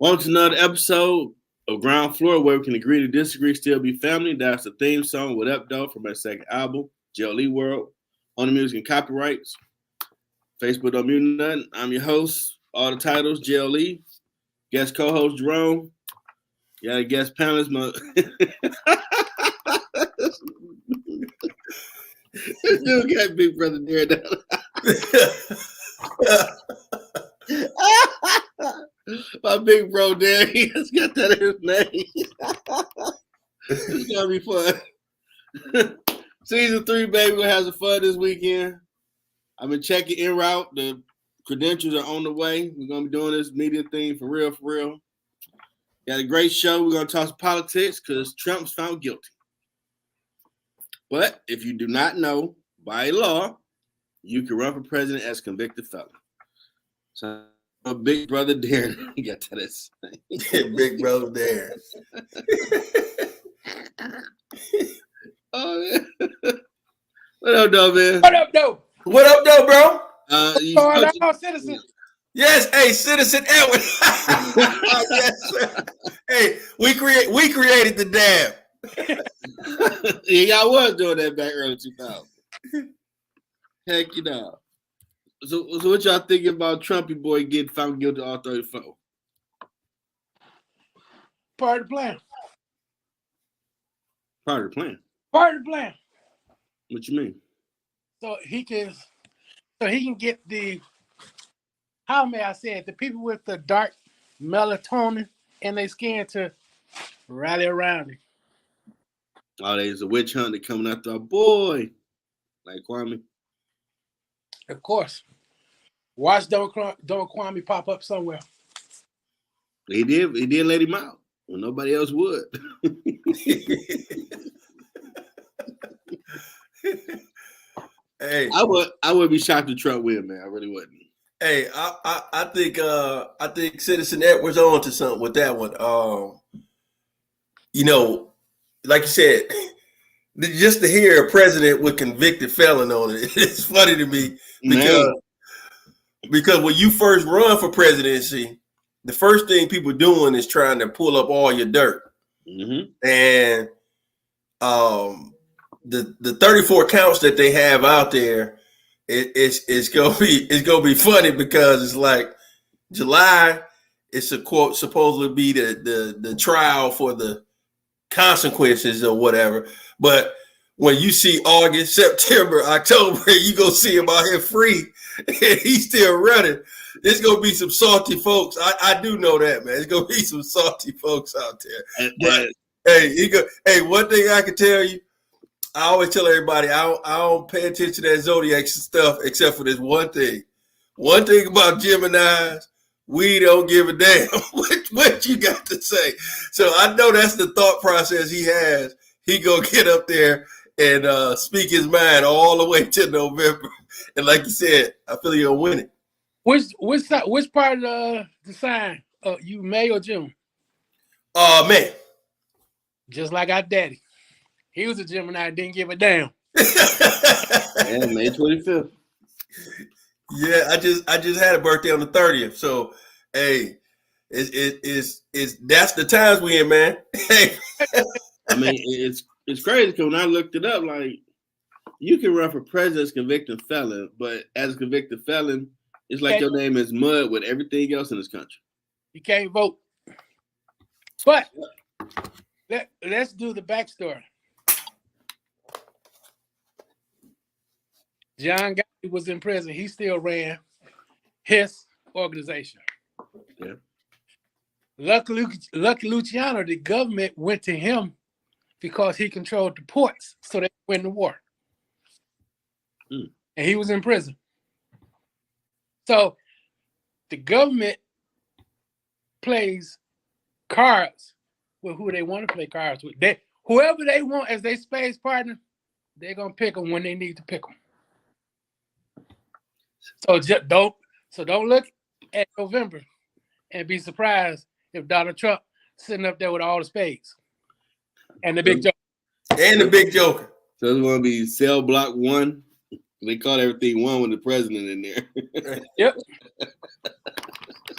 Welcome to another episode of Ground Floor, where we can agree to disagree, still be family. That's the theme song, What Up, Though, from my second album, Lee World, on the music and copyrights. Facebook don't mute nothing. I'm your host, all the titles, Lee. Guest co-host, Jerome. You got a guest panelist, This dude got Big Brother Darren. My big bro Darren, he just got that in his name. It's gonna be fun. Season 3, baby, we're gonna have some fun this weekend. I've been checking en route. The credentials are on the way. We're gonna be doing this media thing for real, for real. Got a great show. We're gonna talk some politics because Trump's found guilty. But if you do not know, by law, you can run for president as convicted felon. So my big brother Darren, you got to this. Big brother Darren. Oh man. What up, though, man? What up, though? What up, though, bro? Citizen. Yes, hey, Citizen Edward. Yes, sir. Hey, we created the dab. Yeah, y'all was doing that back early 2000. Heck, you know. So what y'all thinking about Trumpy boy getting found guilty of all 34? Part of the plan. Part of the plan. Part of the plan. What you mean? So he can get the, how may I say it, the people with the dark melatonin in their skin to rally around him. Oh, there's a witch hunt that coming after our boy, like Kwame. Of course. Watch Don Kwame pop up somewhere. He did let him out when nobody else would. Hey, I would be shocked if Trump win, man. I really wouldn't. Hey, I think Citizen Edwards on to something with that one. You know, like you said, just to hear a president with convicted felon on it, it's funny to me because when you first run for presidency, the first thing people doing is trying to pull up all your dirt. Mm-hmm. And the 34 counts that they have out there, it's gonna be funny because it's like July, it's a quote supposed to be the trial for the consequences or whatever. But when you see August, September, October, you go see him out here free and he's still running. There's gonna be some salty folks. I do know that, man. There's gonna be some salty folks out there. But hey, one thing I can tell you, I always tell everybody I don't pay attention to that zodiac stuff except for this one thing. One thing about Geminis, we don't give a damn what you got to say. So I know that's the thought process he has. He gonna get up there and speak his mind all the way to November. And like you said, I feel he'll win it. Which part of the sign? You May or June? Man. Just like our daddy. He was a Gemini, didn't give a damn. Yeah, May 25th. Yeah, I just had a birthday on the 30th. So hey, it's that's the times we in, man. Hey. I mean, it's crazy because when I looked it up, like you can run for president as convicted felon, but as a convicted felon, it's like your name is mud with everything else in this country. You can't vote. But let's do the backstory. John Gotti was in prison. He still ran his organization. Yeah. Lucky Luciano, the government went to him because he controlled the ports, so they win the war. And he was in prison. So the government plays cards with who they want to play cards with. Whoever they want as their space partner, they're gonna pick them when they need to pick them. So don't look at November and be surprised if Donald Trump sitting up there with all the spades and the big joker. And the big joker. So it's going to be cell block 1. They call everything 1 with the president in there. Yep.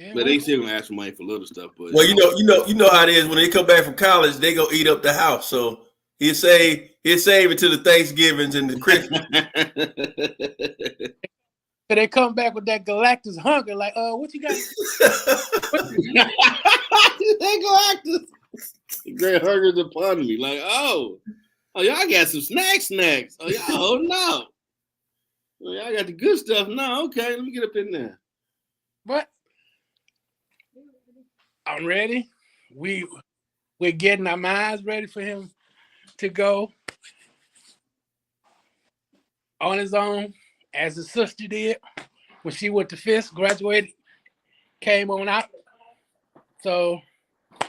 Yeah, But they still gonna ask for money for little stuff. But well, you know how it is when they come back from college, they go eat up the house. So he'll save it to the Thanksgivings and the Christmas. So they come back with that Galactus hunger, like, what you got? They go actors. The great hunger upon me. Like, oh, y'all got some snacks. Oh, y'all, oh no. Oh, y'all got the good stuff. No, okay, let me get up in there. But I'm ready. We're getting our minds ready for him to go on his own, as his sister did when she went to Fisk, graduated, came on out. So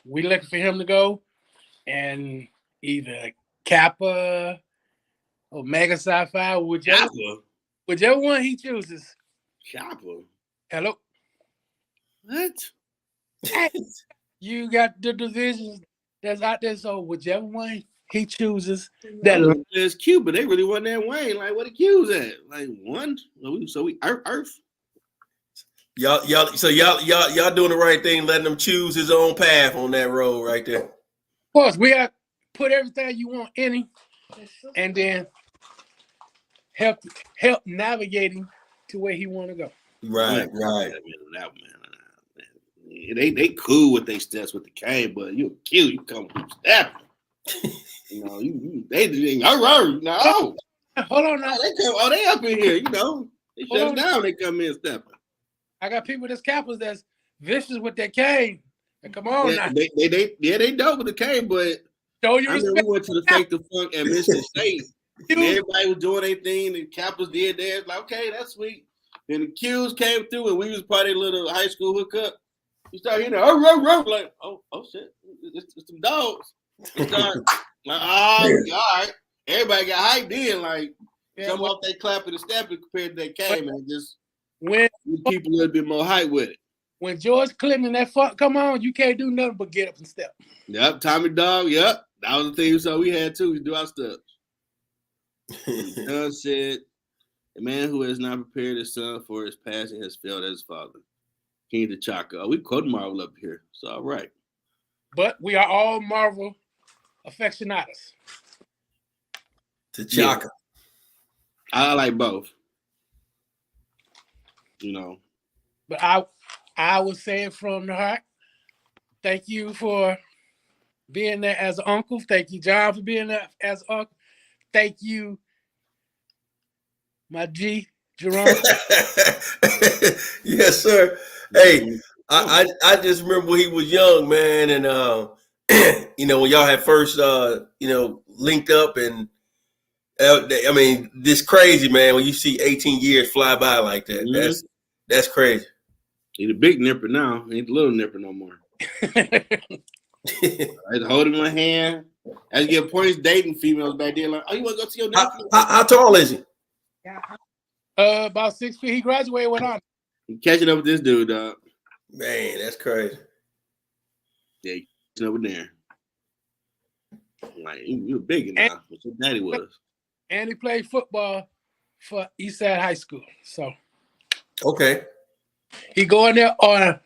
we looking for him to go, and either Kappa or Mega Sci-Fi, whichever one he chooses. Kappa. Hello. What? You got the divisions that's out there, so whichever one he chooses, It's cute, but they really wasn't that Wayne. Like, what the Q's at? Like one? So we Earth. Y'all doing the right thing, letting him choose his own path on that road right there. Of course, we have put everything you want in him, and then help navigating to where he want to go. Right. That man. They cool with their steps with the cane, but you cute. You come from stepping. You know, they no. Hold on now. They up in here. You know, they shut down. They come in stepping. I got people that's Kappas that's vicious with their cane. And come on now. They dope with the cane, but show your I respect. mean, we went to the Fake the Funk at Michigan State. And everybody was doing their thing, and Kappas did theirs. Like, okay, that's sweet. Then the Qs came through, and we was part of a little high school hookup. You start hearing like, oh shit, it's some dogs. You start like, all right. Everybody got hyped in, like, come off they clapping and stepping compared to that came, and just when people a little bit more hype with it. When George Clinton and that fuck come on, you can't do nothing but get up and step. Yep, Tommy Dog. Yep, that was the thing. So we had too. We do our steps. John said, "The man who has not prepared his son for his passing has failed as his father." King T'Chaka. We quote Marvel up here. So all right. But we are all Marvel aficionados. T'Chaka. Yeah. I like both. You know. But I would say it from the heart. Thank you for being there as an uncle. Thank you, John, for being there as an uncle. Thank you, my G, Jerome. Yes, sir. Hey, I just remember when he was young, man, and you know, when y'all had first linked up, and I mean, this crazy, man, when you see 18 years fly by like that. Mm-hmm. That's crazy. He's a big nipper now. He ain't a little nipper no more. I just hold him in my hand. I just get points dating females back there. Like, oh, you want to go see your nephew? How tall is he? About 6 feet. He graduated with honors. Catching up with this dude, dog. Man, that's crazy. Yeah, catching up with Darren. Like, you were big now. What your daddy was. And he played football for Eastside High School. So, okay. He going there on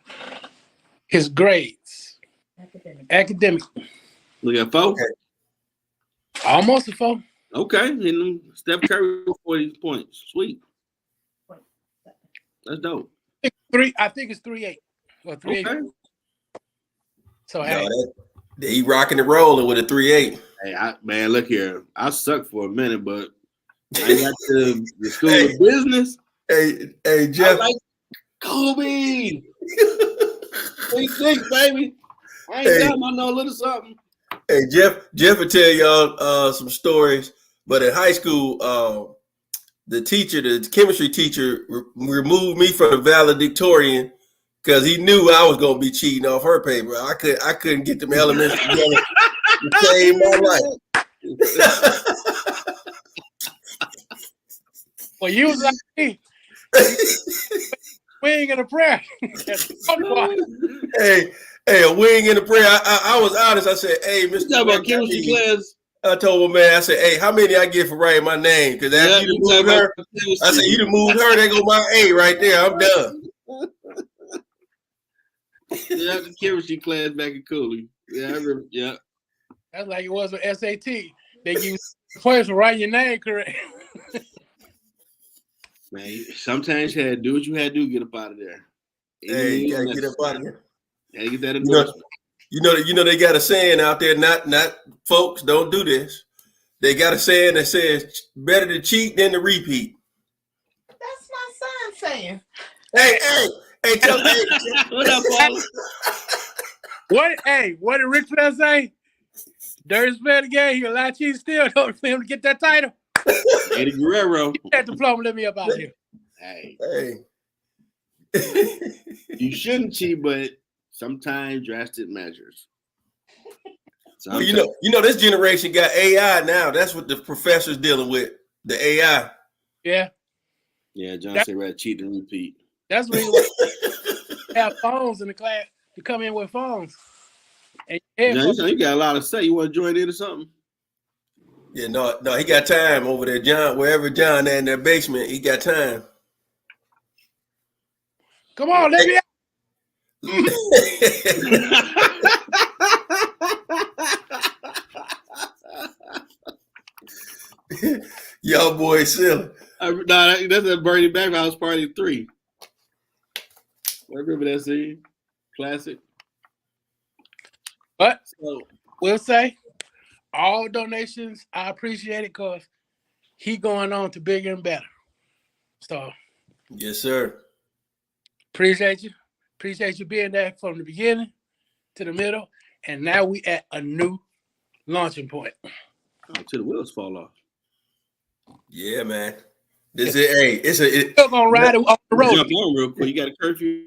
his grades. Academic. Look at 4. Okay. Almost a 4. Okay. And Steph Curry 40 points. Sweet. That's dope. I think it's 3.8 or 3.8. Okay. So hey, he rocking and rolling with a 3.8. Hey, man, look here. I sucked for a minute, but I got to the school of business. Hey, Jeff. I like Kobe. 26, baby. I ain't got no little something. Hey, Jeff will tell y'all some stories, but in high school, the chemistry teacher removed me from the valedictorian because he knew I was gonna be cheating off her paper. I couldn't get them elements together to save my life. Well, you was like me. Wing and a prayer. Hey, a wing and a prayer. I was honest. I said, hey, Mr. About chemistry class. I told my man, I said, hey, how many I get for writing my name? Because after you moved her, I said, you done moved her, there go my A right there. I'm done. Yeah, the chemistry class back in Cooley. Yeah, I remember. Yeah. That's like it was with SAT. They give you points for writing your name correct. Man, sometimes you had to do what you had to do to get up out of there. Hey, you gotta get up out of here. Gotta get that endorsement. You know they got a saying out there. Not folks, don't do this. They got a saying that says better to cheat than to repeat. That's my son saying. Hey, tell me. What up, Paul? What did Rick Flair say? Dirty spell the game. He a lot cheat still don't for him to get that title. Eddie Guerrero. Get that diploma. Let me up out here. Hey. You shouldn't cheat, but sometimes drastic measures. Well, you know, this generation got AI now. That's what the professor's dealing with. The AI. Yeah. Yeah, John said rather cheat than repeat. That's the reason why we have phones in the class. You come in with phones. And John, you got a lot to say. You want to join in or something? Yeah, no, he got time over there, John. Wherever John at in their basement, he got time. Come on, let me out. Y'all boys silly. That's a Bernie Mac House Party 3. I remember that scene. Classic. But we'll say all donations, I appreciate it because he going on to bigger and better. So yes, sir. Appreciate you. Appreciate you being there from the beginning to the middle. And now we at a new launching point. Oh, till the wheels fall off. Yeah, man. It's still gonna ride it off the road. Jump on real quick. You got a curfew?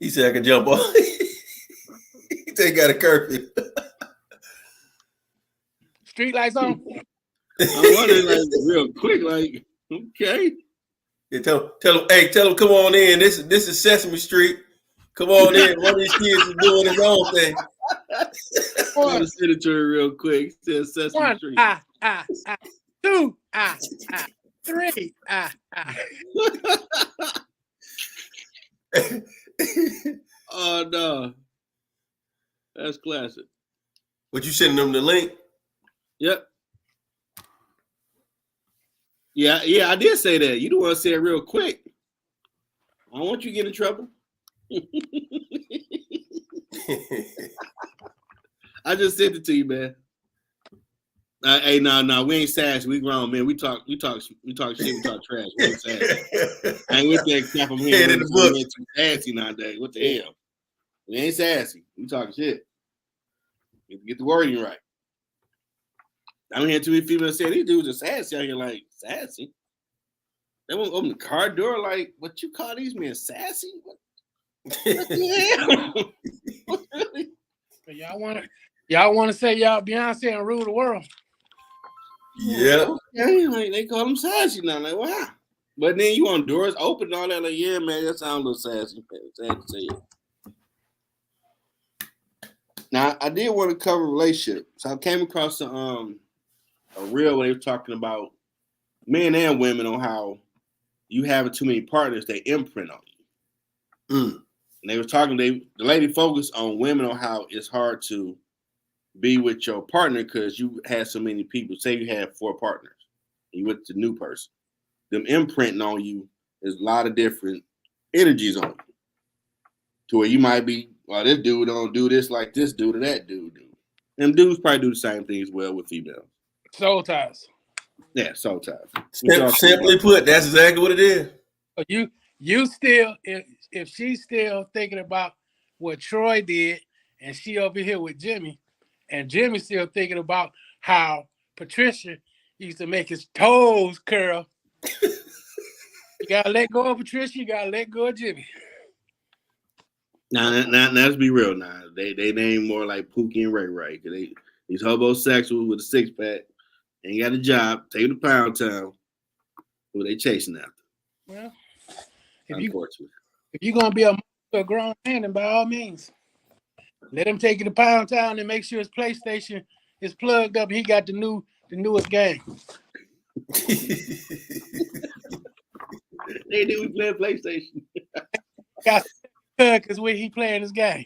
He said I can jump on. He said got a curfew. Street lights on. I'm wondering, like, real quick, like, okay. Yeah, tell him, come on in. This is Sesame Street. Come on in. One of these kids is doing his own thing. I want to send it to her real quick. It says Sesame Street. 2, 3, Oh no, that's classic. What you sending them the link? Yep. Yeah, I did say that. You don't want to say it real quick. I don't want you to get in trouble. I just sent it to you, man. Hey, no, we ain't sassy. We grown, man. We talk shit. We talk trash. We ain't sassy. I ain't with that crap. I'm here. In the book. Too sassy nowadays. What the hell? We ain't sassy. We talking shit. Get the wording right. I don't hear too many females say these dudes are sassy out here. Like sassy. They won't open the car door. Like, what you call these men sassy? What the hell? What really? Y'all want to say y'all Beyonce and rule the world? Yeah. Okay, like they call them sassy now. Like, wow. But then you want doors open and all that. Like, yeah, man, that sounds a little sassy. Sad to say it. Now, I did want to cover relationship. So I came across a reel where they were talking about men and women on how you having too many partners, they imprint on you. And they were talking, the lady focused on women on how it's hard to be with your partner because you had so many people. Say you had 4 partners, and you with the new person. Them imprinting on you is a lot of different energies on you. To where you might be, well, this dude don't do this like this dude or that dude do. Them dudes probably do the same thing as well with females. Soul ties. Yeah, soul ties. Simply put, that's exactly what it is. You still, if she's still thinking about what Troy did, and she over here with Jimmy, and Jimmy's still thinking about how Patricia used to make his toes curl. You gotta let go of Patricia. You gotta let go of Jimmy. Now, let's be real. Now, they name more like Pookie and Ray Ray. These homosexuals with a 6-pack ain't got a job. Take them to Pound Town. Who they chasing after? Well, if you're gonna be a grown man, then by all means, let him take you to Pound Town and make sure his PlayStation is plugged up. He got the newest game. They do play PlayStation. because when he playing this game.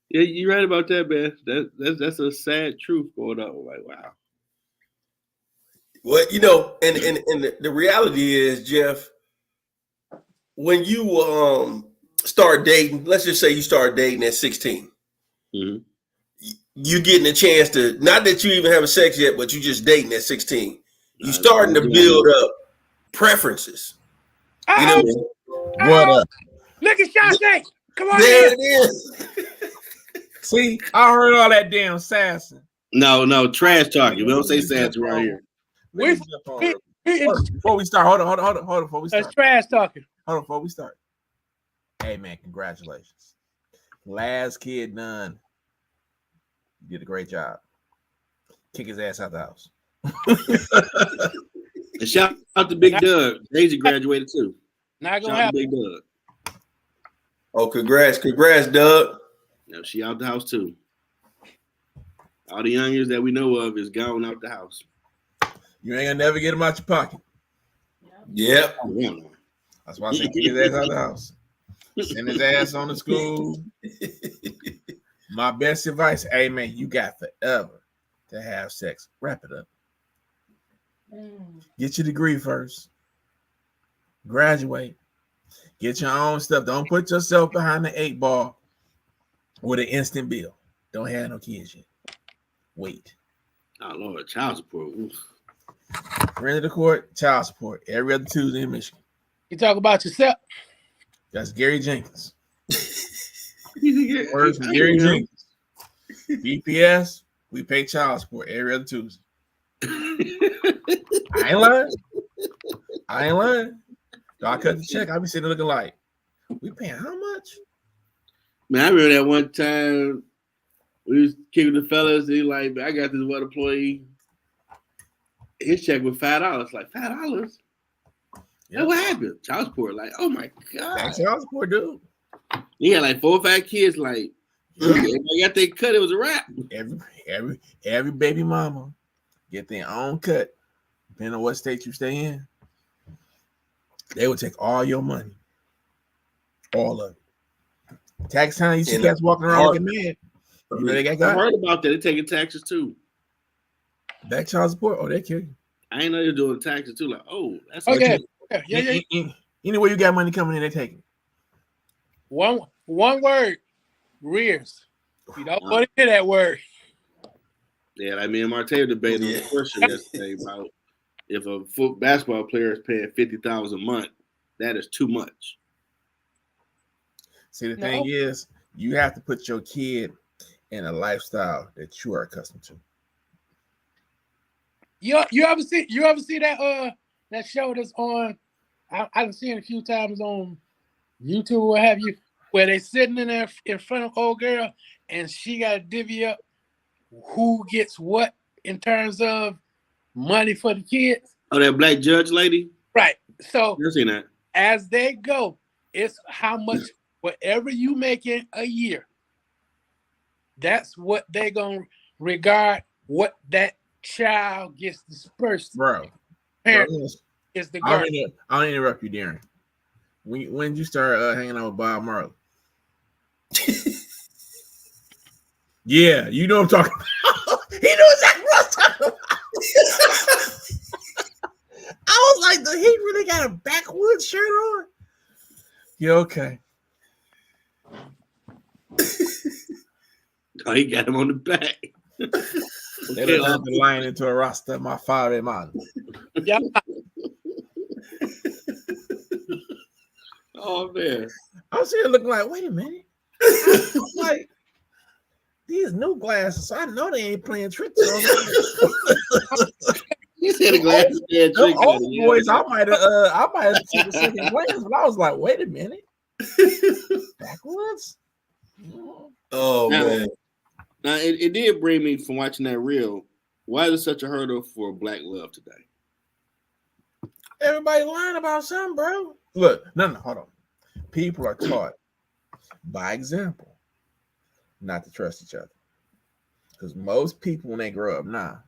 Yeah, you're right about that, man. That's a sad truth going on. Like, wow. Well, and the reality is, Jeff, when you start dating, let's just say you start dating at 16, you getting a chance to, not that you even having sex yet, but you just dating at 16. You starting to build up preferences. What up? Look at Shawshank. Come on There in. it is. See, I heard all that damn sassing. No, trash talking. We don't say sass around here. Before we start, hold on. Before we start, that's trash talking. Hold on, before we start. Hey man, congratulations. Last kid done. You did a great job. Kick his ass out the house. And shout out to Big Doug. Daisy graduated too. Not gonna Shout out to happen. Big Doug. Oh, congrats, Doug. Now she out the house too. All the youngers that we know of is gone out the house. You ain't gonna never get him out your pocket. Yep. That's why I say kick his ass out the house. Send his ass on to school. My best advice, hey man, you got forever to have sex. Wrap it up. Get your degree first. Graduate. Get your own stuff. Don't put yourself behind the 8 ball with an instant bill. Don't have no kids yet. Wait. Oh Lord, child support. Oof. Rent of the court, child support. Every other Tuesday in Michigan. You talk about yourself. That's Gary Jenkins. Words from Gary Jenkins. BPS, we pay child support every other Tuesday. I ain't lying. So I cut the check. I be sitting looking like, we paying how much? Man, I remember that one time we was kicking the fellas. He like, I got this one employee. His check was $5. Like $5. Yeah, what happened? Child support. Like, oh my god. That's child support, dude. He had like 4 or 5 kids. Like, everybody got their cut. It was a wrap. Every baby mama get their own cut, depending on what state you stay in. They would take all your money, all of it. Tax time, you see guys walking around looking mad. You know they got I heard about that. They're taking taxes too. Back child support? Oh, they kill you. I ain't know they're doing taxes too. Like, oh, that's okay. Yeah. Anywhere you got money coming in, they take it. One word, rears. You don't want to hear that word. Yeah, like me and Marte debated on the question yesterday about if a basketball player is paying $50,000 a month, that is too much. See, the thing is, you have to put your kid in a lifestyle that you are accustomed to. You ever see that show that's on? I've seen it a few times on YouTube or what have you, where they sitting in there in front of old girl and she got to divvy up who gets what in terms of money for the kids. Oh, that black judge lady? Right. So I've seen that. As they go, it's how much, whatever you make in a year, that's what they're going to regard what that child gets dispersed. Bro. Parents is the guardian. I'll interrupt you, Darren. When did you start hanging out with Bob Marley? Yeah, you know what I'm talking about. He knew exactly what I'm talking about. I was like, he really got a backwoods shirt on? Yeah, okay. Oh, he got him on the back. They don't have the lion into a Rasta, my father, man. Yeah. Oh, man. I was here looking like, wait a minute. Like, these new glasses, so I know they ain't playing tricks on them. You said the glasses playing tricks on them. Boys, I might have seen the second glance, but I was like, wait a minute. Backwoods? Oh, man. Now, it did bring me from watching that reel. Why is it such a hurdle for black love today? Everybody learn about something, bro. Look, no, hold on. People are taught by example not to trust each other. Because most people, when they grow up now,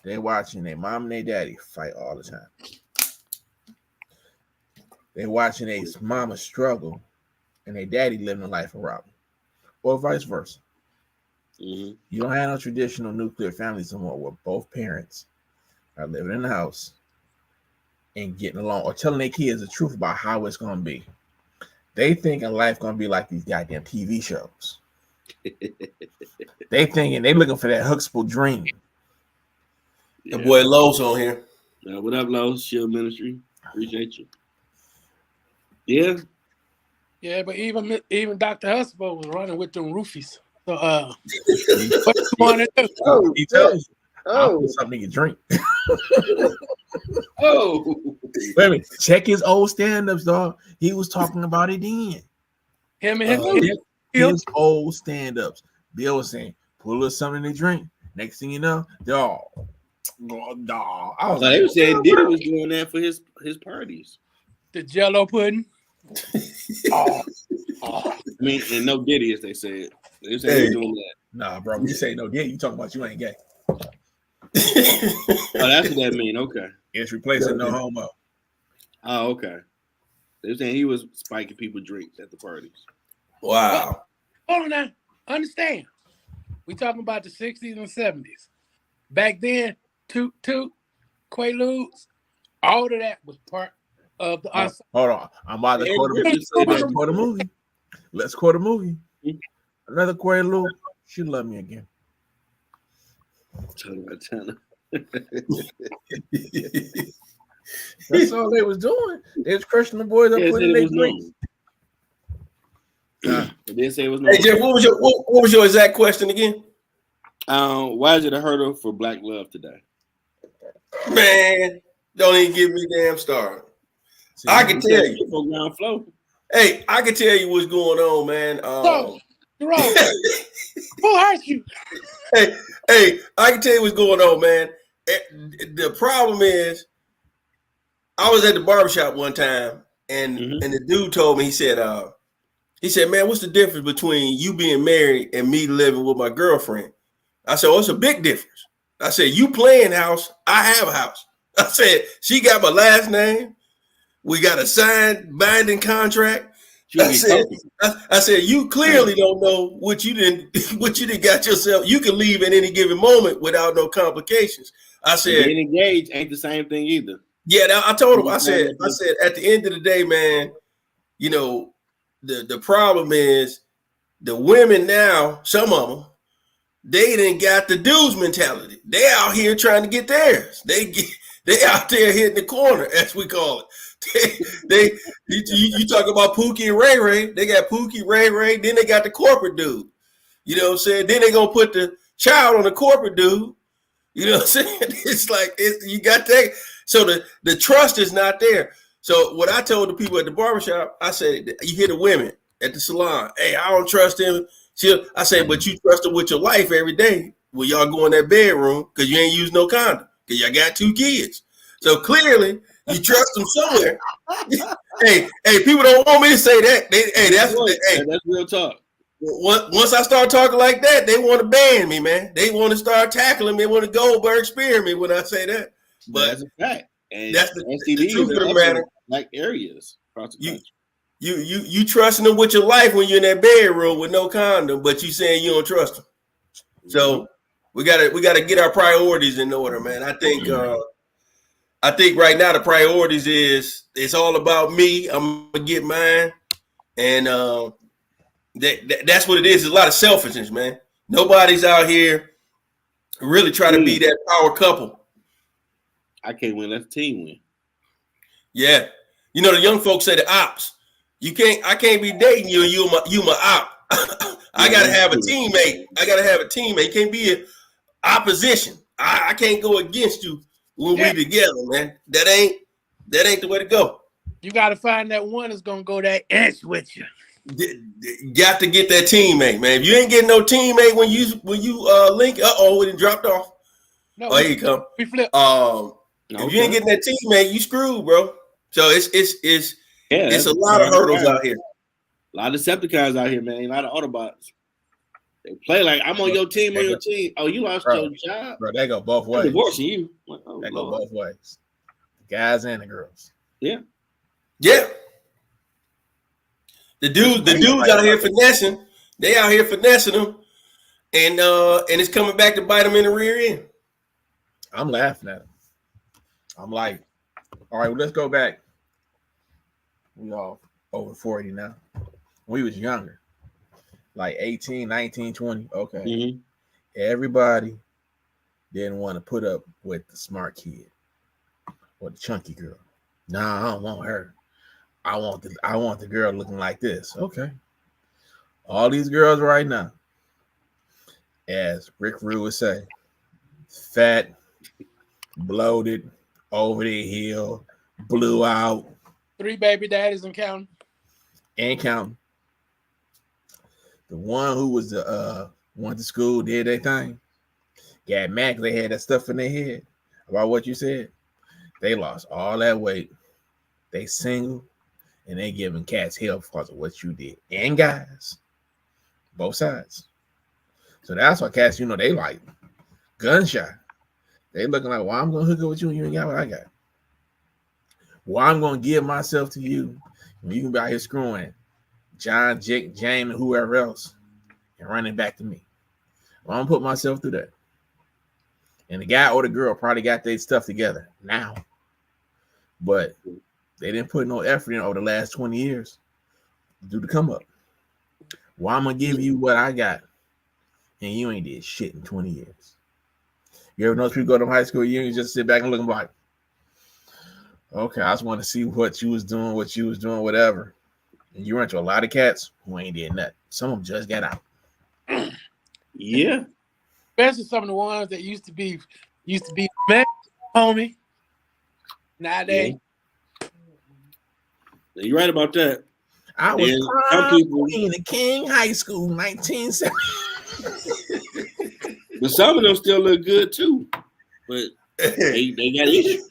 they're watching their mom and their daddy fight all the time. They're watching their mama struggle and their daddy living a life of robbing, or vice versa. Mm-hmm. You don't have no traditional nuclear families anymore where both parents are living in the house and getting along or telling their kids the truth about how it's going to be. They thinking life going to be like these goddamn TV shows. They thinking they looking for that Huxtable dream. The boy Lowe's on here. What up, Lowe's? Shield Ministry. Appreciate you. Yeah. Yeah, but even Dr. Huxtable was running with them roofies. So what you want to do? Oh, he tells you. I'll Oh, put something in your drink. oh. Wait a minute. Check his old stand-ups, dog. He was talking about it then. Him and His old stand-ups. Bill was saying, put a little something in the drink. Next thing you know, dog. I was They were saying Diddy was doing that for his parties. the Jello pudding. oh. I mean, and no Diddy, as they said. They said he was doing that. Nah, bro. You say no gay, you talking about you ain't gay. Oh, that's what that mean. Okay. It's replacing no homo. Oh, okay. They were saying he was spiking people's drinks at the parties. Wow. Hold on now. Understand. We talking about the 60s and 70s. Back then, Toot, Quaaludes, all of that was part of the ensemble. Hold on. I'm about to quote a movie. Let's quote a movie. Another Quaalude. She love me again. That's all they was doing. They was crushing the boys up putting their drinks. They did say it was no. Hey Jeff, what was your exact question again? Why is it a hurdle for Black love today? Man, don't even give me damn started. I can tell you. Ground flow. Hey, I can tell you what's going on, man. Jerome, who hurt you? Hey, I can tell you what's going on, man. The problem is, I was at the barbershop one time, and the dude told me, he said, man, what's the difference between you being married and me living with my girlfriend? I said, oh, it's a big difference. I said, you playing house, I have a house. I said, she got my last name. We got a signed binding contract. I said, you clearly don't know what you didn't got yourself. You can leave at any given moment without no complications. I said, being engaged ain't the same thing either. Yeah, I told him. I said, at the end of the day, man, you know, the problem is the women now. Some of them, they didn't got the dudes mentality. They out here trying to get theirs. They out there hitting the corner, as we call it. You talk about Pookie and Ray Ray. They got Pookie, Ray Ray. Then they got the corporate dude. You know what I'm saying? Then they gonna put the child on the corporate dude. You know what I'm saying? It's like you got that. So the trust is not there. So what I told the people at the barbershop, I said, you hear the women at the salon. Hey, I don't trust him. I say, but you trust her with your life every day when y'all go in that bedroom because you ain't use no condom because y'all got 2 kids. So clearly you trust them somewhere. hey, people don't want me to say that. That's real talk. Once I start talking like that, they want to ban me, man. They want to start tackling me. They want to Goldberg spear me when I say that. But that's a fact. And that's the truth of the matter. Like areas across the country. You trusting them with your life when you're in that bedroom with no condom, but you saying you don't trust them. So we gotta get our priorities in order, man. I think right now the priorities is it's all about me. I'm gonna get mine, and that's what it is. It's a lot of selfishness, man. Nobody's out here really trying to be that power couple. I can't win. Let the team win. Yeah, you know the young folks say the ops. I can't be dating you and you my op. I gotta have a teammate. You can't be an opposition. I can't go against you when we together, man. That ain't the way to go. You gotta find that one that's gonna go that inch with you. Got to get that teammate, man. If you ain't getting no teammate when you link, it done dropped off. No, here you come. We flip. If you ain't getting that teammate, you screwed, bro. So it's a lot of hurdles out here. A lot of Decepticons out here, man. A lot of Autobots. They play like I'm on your team, on your team. Oh, you lost your job? Bro, they go both ways. I'm divorcing you. They go both ways. The guys and the girls. Yeah. The dudes out here finessing. They out here finessing them, and it's coming back to bite them in the rear end. I'm laughing at him. I'm like, all right, well, let's go back. We all over 40 now. We was younger, like 18, 19, 20. Okay. Mm-hmm. Everybody didn't want to put up with the smart kid or the chunky girl. Nah, I don't want her. I want the girl looking like this. Okay. All these girls right now, as Rick Rue would say, fat, bloated, over the hill, blew out. 3 baby daddies and counting. And counting. The one who was went to school, did their thing, got mad 'cause they had that stuff in their head about what you said. They lost all that weight. They single, and they giving cats hell because of what you did. And guys, both sides. So that's why cats, they like gunshot. They looking like, well, I'm gonna hook up with you and you ain't got what I got. Well, I'm gonna give myself to you, and you can be out here screwing John, Jake, James, and whoever else, and running back to me. Well, I'm gonna put myself through that. And the guy or the girl probably got their stuff together now, but they didn't put no effort in over the last 20 years to do the come up. Well, I'm gonna give you what I got, and you ain't did shit in 20 years. You ever notice people go to high school, you just sit back and look and like, okay, I just want to see what you was doing, whatever. And you run into a lot of cats who ain't did nothing. Some of them just got out. Yeah. Especially some of the ones that used to be man, homie. Nowadays. Yeah. You're right about that. I was some people in the King High School, 1970. But some of them still look good too. But they got issues.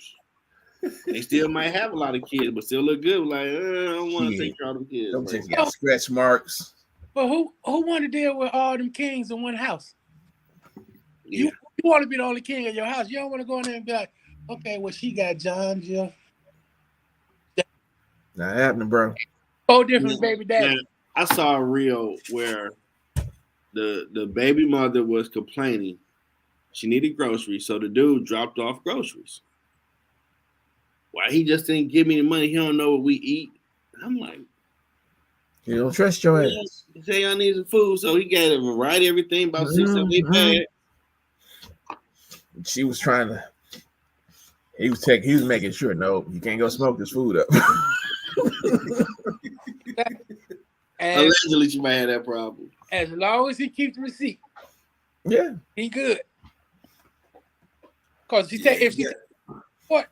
They still might have a lot of kids, but still look good. Like, I don't want to take care of them kids. Them just got scratch marks. But who want to deal with all them kings in one house? Yeah. You want to be the only king in your house. You don't want to go in there and be like, okay, well, she got John, Jill. Not happening, bro. 4 different baby daddies. I saw a reel where the baby mother was complaining. She needed groceries, so the dude dropped off groceries. Why he just didn't give me the money? He don't know what we eat. I'm like, you don't trust your ass. He said y'all need some food, so he got a variety of everything, about 6 or 8 bags. She was trying to. He was making sure, no, you can't go smoke this food up. Allegedly, she might have that problem. As long as he keeps the receipt, yeah, he good. Because if she what?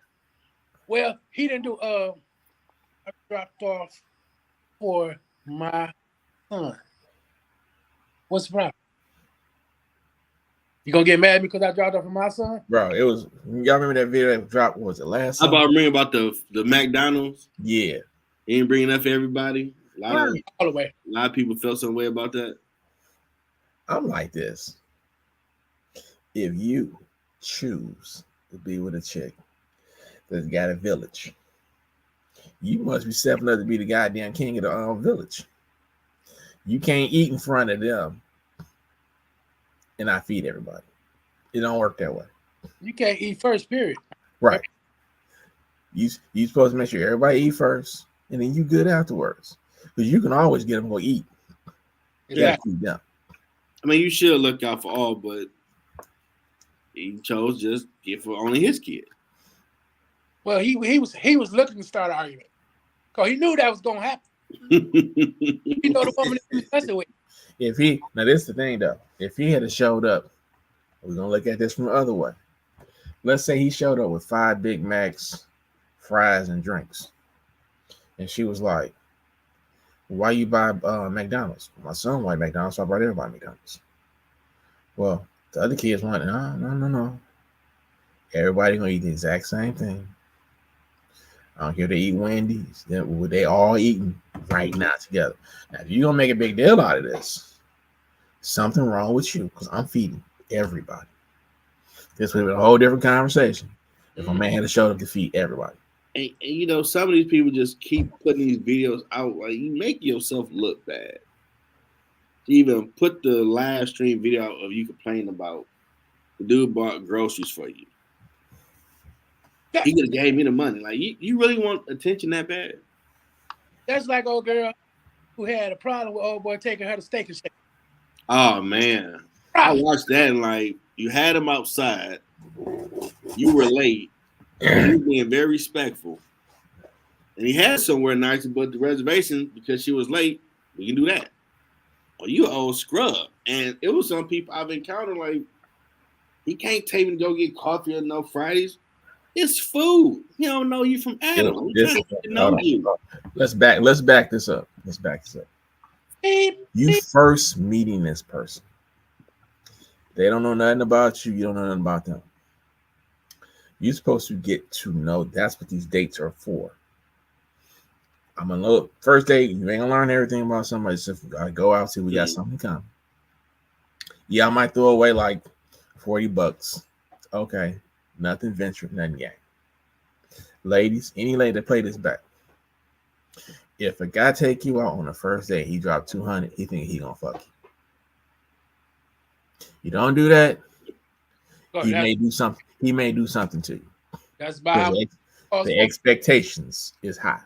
Well, he didn't do. I dropped off for my son. What's the problem? You gonna get mad because I dropped off for my son? Bro, it was. Y'all remember that video that dropped? What was it last? How about remember about the McDonald's? Yeah, he ain't bringing up for everybody. All the way. A lot of people felt some way about that. I'm like this. If you choose to be with a chick that's got a village, you must be stepping up to be the goddamn king of the village. You can't eat in front of them and I feed everybody. It don't work that way. You can't eat first, period. Right. You supposed to make sure everybody eat first, and then you good afterwards. Because you can always get them to go eat. Exactly. Yeah. I mean, you should look out for all, but he chose just get for only his kid. Well, he was looking to start an argument because he knew that was gonna happen. He know the woman he was messing with. Now this is the thing though. If he had showed up, we're gonna look at this from the other way. Let's say he showed up with 5 Big Macs, fries, and drinks, and she was like, "Why you buy McDonald's?" My son wanted McDonald's, so I brought everybody McDonald's. Well, the other kids wanted, no. Everybody gonna eat the exact same thing. I don't care if they eat Wendy's. They all eating right now together. Now, if you're gonna make a big deal out of this, something wrong with you because I'm feeding everybody. This would have been a whole different conversation if a man had showed up to feed everybody. And you know, some of these people just keep putting these videos out. Like, you make yourself look bad. To even put the live stream video out of you complaining about the dude bought groceries for you. He could have gave me the money. Like, you really want attention that bad? That's like old girl who had a problem with old boy taking her to Steak and Shake. Oh man, I watched that and like, you had him outside. You were late. You were being very respectful. And he had somewhere nice, but the reservation, because she was late, we can do that. Well, you an old scrub. And it was some people I've encountered, like, he can't take me to go get coffee or no Fridays. It's food. He don't know you from Adam. I'm trying to know you. Let's back this up. You first meeting this person. They don't know nothing about you. You don't know nothing about them. You're supposed to get to know. That's what these dates are for. I'm gonna look. First date, you ain't gonna learn everything about somebody. Just I go out, see we got something coming. Yeah, I might throw away like $40. Okay, nothing venture, nothing yet. Ladies, any lady that play this back. If a guy take you out on the first date, he dropped $200, he think he gonna fuck you. You don't do that. He may do something. He may do something to you. That's about the expectations is high.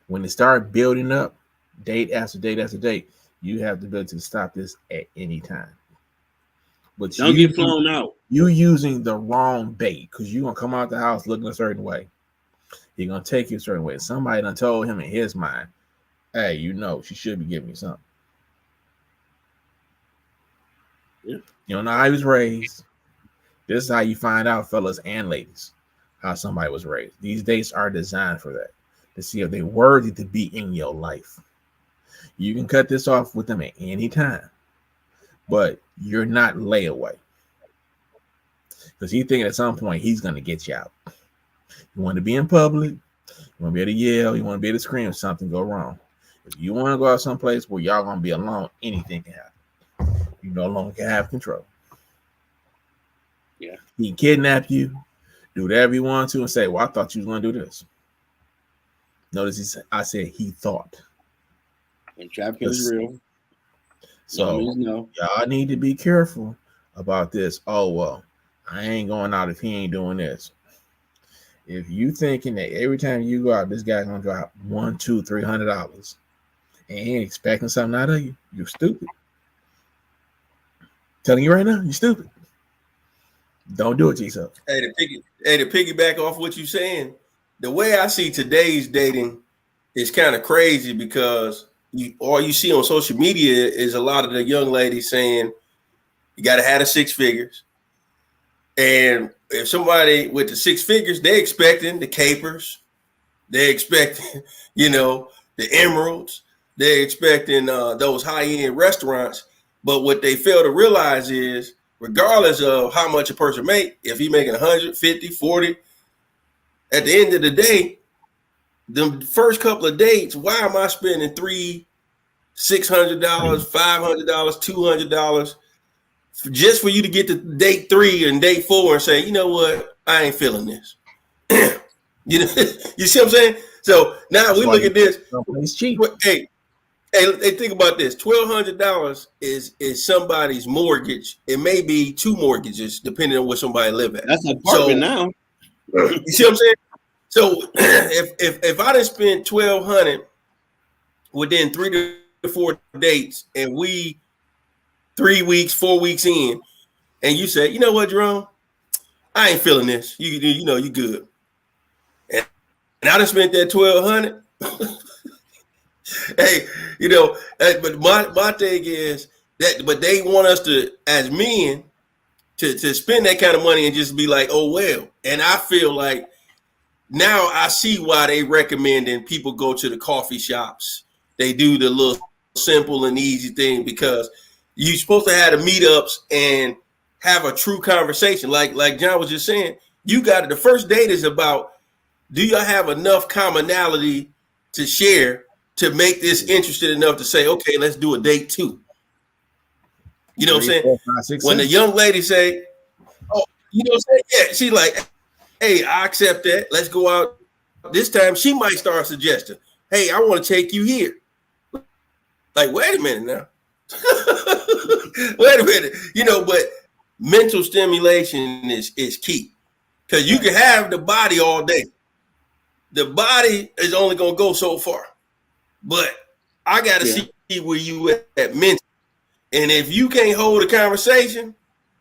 When it start building up, date after date after date, you have the ability to stop this at any time. But don't get flown out. You using the wrong bait because you're gonna come out the house looking a certain way. He's gonna take you a certain way. Somebody done told him in his mind, hey, you know, she should be giving me something. Yeah. You don't know how he was raised. This is how you find out, fellas and ladies, how somebody was raised. These dates are designed for that, to see if they're worthy to be in your life. You can cut this off with them at any time, but you're not layaway. Because he's thinking at some point he's going to get you out. You want to be in public, you want to be able to yell, you want to be able to scream if something go wrong. If you want to go out someplace where y'all going to be alone, anything can happen. You no longer can have control. Yeah. He can kidnap you, do whatever you want to, and say, well, I thought you was going to do this. Notice I said he thought. And trafficking is real. So y'all need to be careful about this. Oh, well, I ain't going out if he ain't doing this. If you thinking that every time you go out, this guy's gonna drop $100, $200, $300 and he ain't expecting something out of you, you're stupid. Telling you right now, you're stupid. Don't do it to yourself. Hey, to piggyback off what you're saying, the way I see today's dating is kind of crazy because all you see on social media is a lot of the young ladies saying you got to have the 6 figures. And if somebody with the 6 figures, they're expecting the capers, they're expecting, the emeralds, they're expecting those high-end restaurants. But what they fail to realize is, regardless of how much a person make, if he making 100, 50, 40, at the end of the day, the first couple of dates, why am I spending $300, $600, $500, $200 just for you to get to date 3 and date 4 and say, you know what, I ain't feeling this. You see what I'm saying? So now we look at this. It's cheap. Hey, think about this. $1,200 is somebody's mortgage. It may be 2 mortgages, depending on where somebody live at. That's an apartment now. You see what I'm saying? So if I done spent $1,200 within 3 to 4 dates, and we 3 weeks, 4 weeks in, and you say, you know what, Jerome, I ain't feeling this. You know you good, and I done spent that $1,200. Hey, but my thing is that, but they want us to, as men, to spend that kind of money and just be like, oh well. And I feel like now I see why they recommending people go to the coffee shops. They do the little simple and easy thing because you're supposed to have the meetups and have a true conversation. Like John was just saying, you got it. The first date is about, do y'all have enough commonality to share to make this interested enough to say, okay, let's do a date 2. You know what I'm saying? 4, 5, 6, when the young lady say, oh, you know what I'm saying? Yeah, she's like, hey, I accept that. Let's go out. This time she might start suggesting, hey, I want to take you here. Like, wait a minute now. Wait a minute. But mental stimulation is key. Because you can have the body all day. The body is only going to go so far. But I got to see where you at mentally. And if you can't hold a conversation,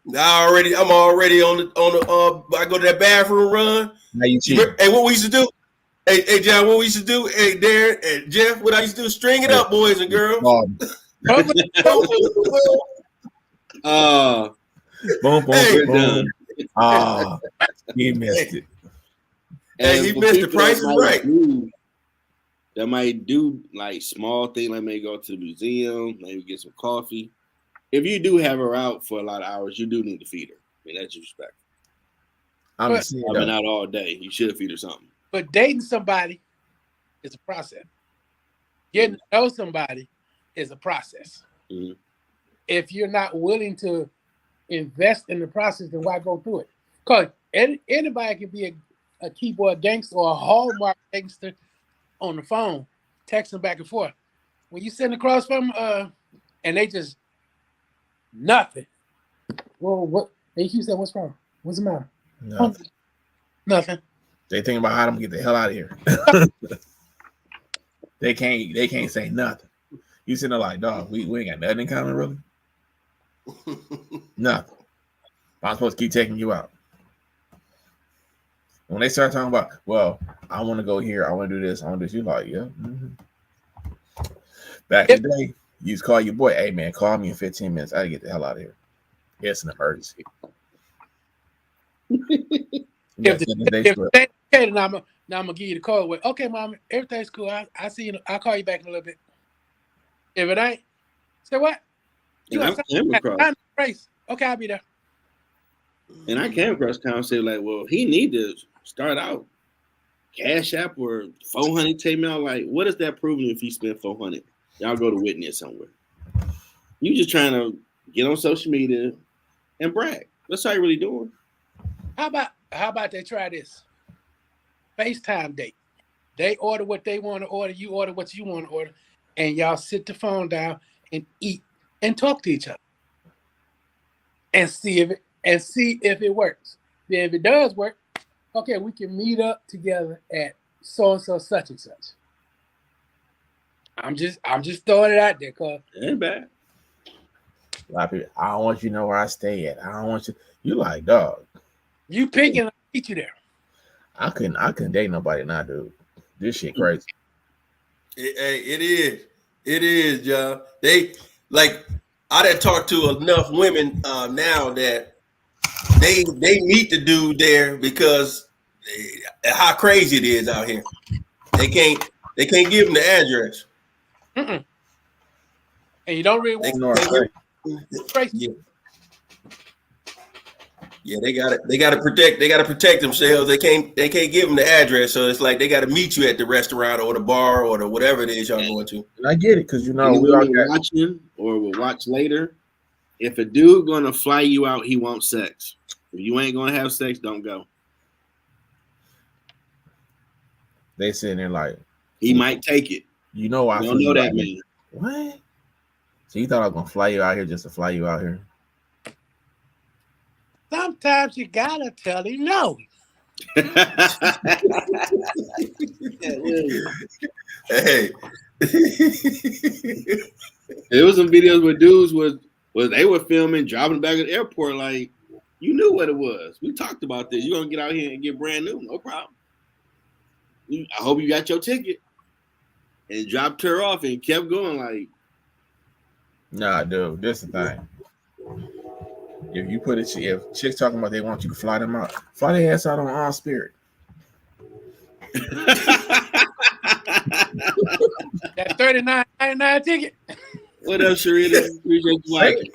I'm already on the I go to that bathroom run. Now you cheat. Hey, what we used to do? Hey, John, what we used to do? Hey, Darren and Jeff, what I used to do? String it up, boys and girls. Boom, Hey, boom. He missed it. Hey, he missed the Price is Right. That might do like small things, like maybe go to the museum, maybe get some coffee. If you do have her out for a lot of hours, you do need to feed her. I mean, that's respect. I'm I've been out all day. You should feed her something. But dating somebody is a process. Getting to know somebody is a process. Mm-hmm. If you're not willing to invest in the process, then why go through it? Because anybody can be a keyboard gangster or a hallmark gangster on the phone, texting back and forth. When you send across from and they just nothing. Well, what they keep saying, what's wrong? What's the matter? Nothing. They think about how to get the hell out of here. They can't say nothing. You sitting there like, dog, we ain't got nothing in common, really. Nothing. I'm supposed to keep taking you out. When they start talking about, well, I want to go here, I want to do this, I want to do this, you like, yeah. Mm-hmm. Back in the day, you used to call your boy, hey man, call me in 15 minutes. I gotta get the hell out of here. It's an emergency. If okay, then I'm gonna give you the call. With, okay, mom, everything's cool. I see you. I'll call you back in a little bit. If it ain't, say what? You race? Okay, I'll be there. And I came across conversation like, well, he need to start out Cash App or 400 take me out. Like, what is that proving if he spent 400? Y'all go to witness somewhere. You just trying to get on social media and brag. That's how you really doing. How about they try this? FaceTime date. They order what they want to order, you order what you want to order, and y'all sit the phone down and eat and talk to each other. And see if it works. Then if it does work, okay, we can meet up together at so and so such and such. I'm just throwing it out there, cause it ain't bad. A lot of people, I don't want you to know where I stay at. I don't want you. You like, dog. You picking, I'll meet you there. I couldn't date nobody now, dude. This shit crazy. It is, John. They like I done talked to enough women now that they meet the dude there because how crazy it is out here. They can't give them the address. Mm-mm. And you don't really want crazy. Yeah, they got to protect themselves. They can't give them the address, so it's like they got to meet you at the restaurant or the bar or the whatever it is y'all going to. And I get it because we all watching or will watch later. If a dude gonna fly you out, he wants sex. If you ain't gonna have sex, don't go. They sitting there like he might take it. You know, I don't know that man. What? So you thought I was gonna fly you out here just to fly you out here? Sometimes you gotta tell him no. Hey, there was some videos where dudes was they were filming, dropping back at the airport. Like, you knew what it was. We talked about this. You're gonna get out here and get brand new, no problem. I hope you got your ticket. And dropped her off and kept going. Like, nah, dude, this is the thing. If you put it, if chicks talking about they want you to fly them out, fly their ass out on Spirit. That $39.99 ticket. What else, Sharita? Appreciate you watching.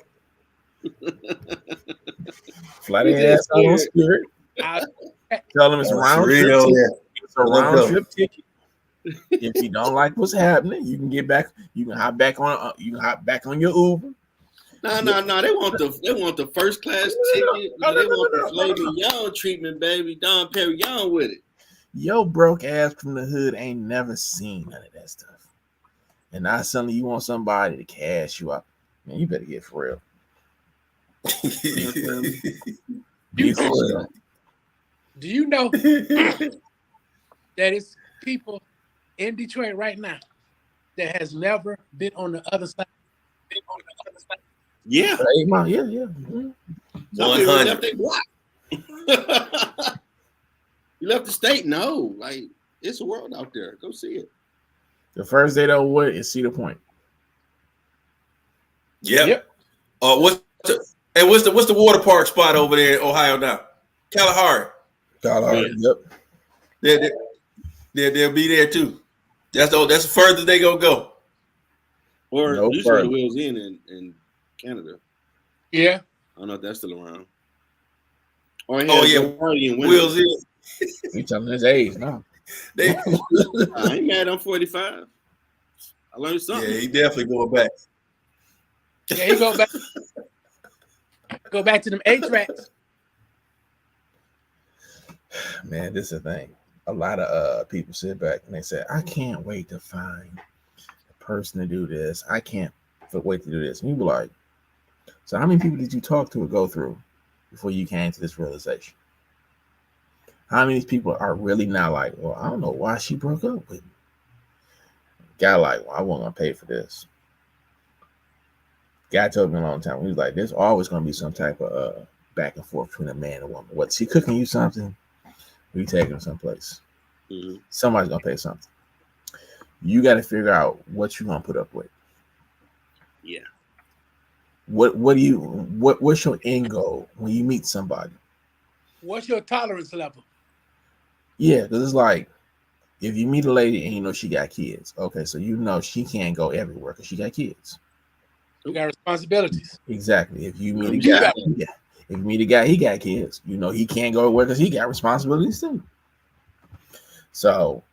Fly their ass out on Spirit. Tell them it's a round trip ticket. It's a round trip ticket. If you don't like what's happening, you can get back. You can hop back on. You can hop back on your Uber. No. They want the first class ticket. No. They want the Flavor Young treatment, baby. Don Perry Young with it. Yo, broke ass from the hood ain't never seen none of that stuff. And now suddenly you want somebody to cash you up. Man, you better get for real. Be for real. Do you know that it's people in Detroit right now that has never been on the other side? Yeah. Yeah. Mhm. Some people left their block. You left the state? No. Like, it's a world out there. Go see it. The first day though, what is Cedar Point? Yep. What's the water park spot over there in Ohio now? Kalahari. Yep. They'll be there too. That's the furthest they gonna go. Or No usually further. the Wheels in Canada. Yeah. I don't know if that's still around. Or party in Wheels in. You telling his age now. They, I ain't mad. I'm 45. I learned something. yeah, he definitely going back. Yeah, he go back to them 8 tracks. Man, this is the thing. A lot of people sit back and they say, I can't wait to find a person to do this. I can't wait to do this. And you be like, so how many people did you talk to or go through before you came to this realization? How many people are really now like, well, I don't know why she broke up with me. Guy like, well, I wasn't gonna pay for this. Guy told me a long time. He was like, there's always gonna be some type of back and forth between a man and a woman. What, she cooking you something? We taking her someplace. Mm-hmm. Somebody's gonna pay something. You got to figure out what you're gonna put up with. Yeah. What's your end goal when you meet somebody? What's your tolerance level? Yeah, because it's like if you meet a lady and you know she got kids, okay, so you know she can't go everywhere because she got kids. You got responsibilities. Exactly. If you meet a You guy, got- if you meet a guy, he got kids. You know he can't go everywhere because he got responsibilities too. So,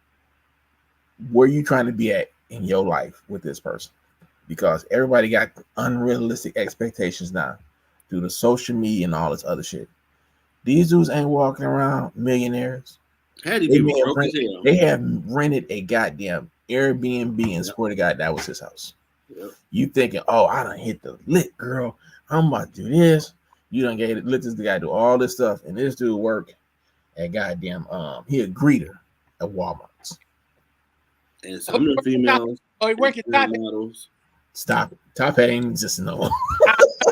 where you trying to be at in your life with this person? Because everybody got unrealistic expectations now through the social media and all this other shit. These dudes ain't walking around millionaires. Had to be broke as hell. They have rented a goddamn Airbnb and swear to God that was his house. Yep. You thinking, oh, I done hit the lick, girl. I'm about to do this. You done gave it. Let this guy do all this stuff, and this dude work at goddamn he a greeter at Walmart. And some of the females, Oh, he working top. models. Stop it. Top hat ain't just no.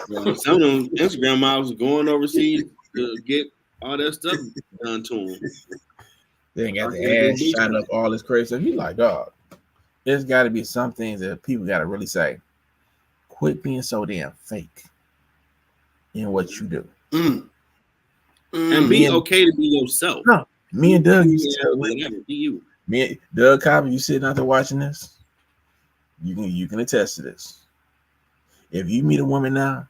Some of them Instagram models are going overseas to get all that stuff done to them. They ain't got the ass shot up all this crazy stuff. You like, dog. There's got to be some things that people got to really say. Quit being so damn fake in what you do. And be okay to be yourself. No, me and Doug used to whatever, be you. Me and Doug Cobb, you sitting out there watching this, you can attest to this. If you meet a woman now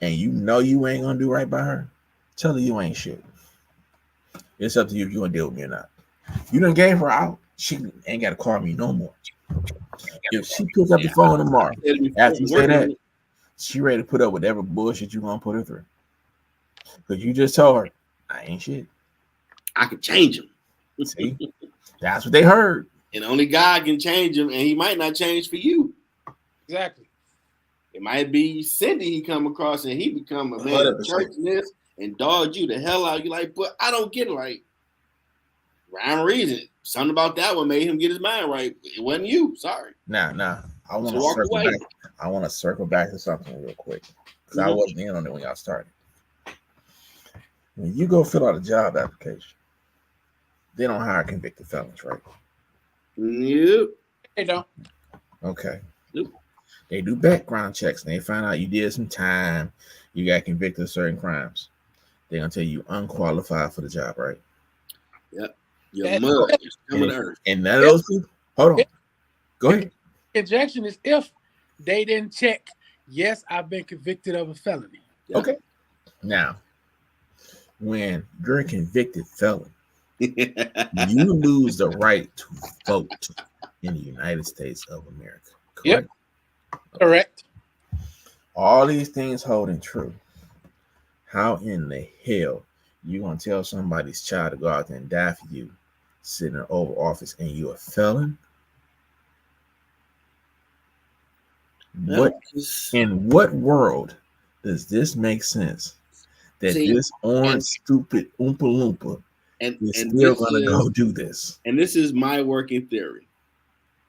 and you know you ain't gonna do right by her, tell her you ain't shit. It's up to you if you gonna deal with me or not. You done gave her out, she ain't gotta call me no more. If she picks up the phone tomorrow, after you say that, she ready to put up whatever bullshit you gonna put her through. Because you just told her, I ain't shit. I can change him. See? That's what they heard. And only God can change him, and he might not change for you. Exactly. It might be Cindy he come across, and he become a man of churchness and dog you the hell out. You like, but I don't get it. Like, rhyme or reason. Something about that one made him get his mind right. It wasn't you. Sorry. Nah. I want So walk to circle away. back. I want to circle back to something real quick because I wasn't in on it when y'all started. When you go fill out a job application, they don't hire convicted felons, right? Yep. They don't. Okay. Nope. They do background checks and they find out you did some time, you got convicted of certain crimes. They're gonna tell you unqualified for the job, right? Yep. Your mud is coming to earth. And none of those people. Hold on. Go ahead. Injection is if they didn't check. Yes, I've been convicted of a felony. Yep. Okay. Now, when you're a convicted felon, you lose the right to vote in the United States of America. Correct? Correct. All these things holding true. How in the hell you gonna tell somebody's child to go out there and die for you, sitting in the Oval Office, and you a felon? What in what world does this make sense? That this orange stupid Oompa Loompa is still gonna go do this? And this is my working theory,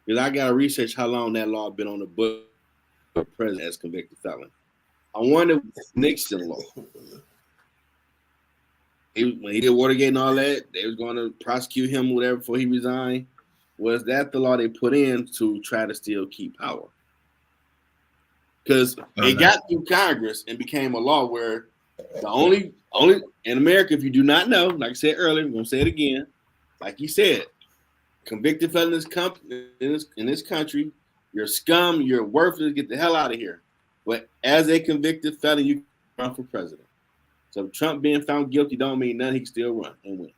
because I gotta research how long that law been on the book for president as convicted felon. I wonder Nixon law. When he did Watergate and all that, they was going to prosecute him or whatever before he resigned. Was that the law they put in to try to still keep power? Because it got through Congress and became a law where the only in America, if you do not know, like I said earlier, I'm going to say it again, like you said, convicted felon in this country, you're scum, you're worthless, get the hell out of here. But as a convicted felon, you can run for president. So Trump being found guilty don't mean nothing. He can still run and win.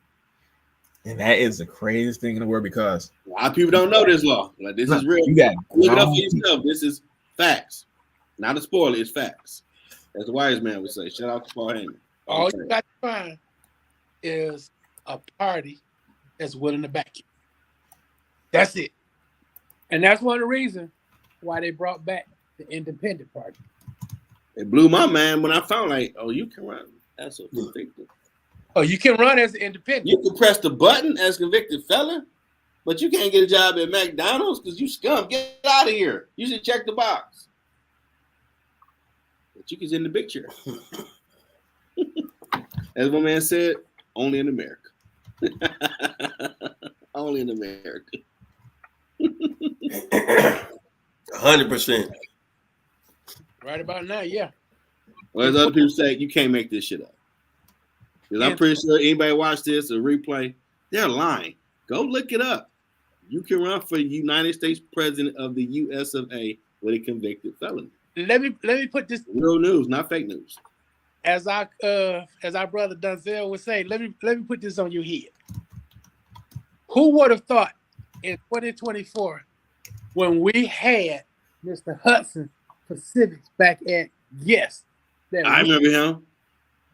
And that is the craziest thing in the world, because a lot of people don't know this law. Like, this is real. You got look it up for yourself. This is facts. Not a spoiler, it's facts. As the wise man would say. Shout out to Paul Heyman. All you got to find is a party that's willing to back you. That's it. And that's one of the reasons why they brought back the independent party. It blew my mind when I found, like, oh, you can run. That's a convicted. Oh, you can run as an independent. You can press the button as convicted felon, but you can't get a job at McDonald's because you scum. Get out of here. You should check the box. But you can in the big chair. As my man said, only in America. Only in America. 100%. Right about now, yeah. Well, as other people say, you can't make this shit up. Because I'm pretty sure anybody watch this or replay, they're lying. Go look it up. You can run for United States President of the U.S. of A. with a convicted felon. Let me put this real news, not fake news. As our brother Denzel would say, let me put this on your head. Who would have thought in 2024, when we had Mr. Hudson Pacifics back at that I remember him.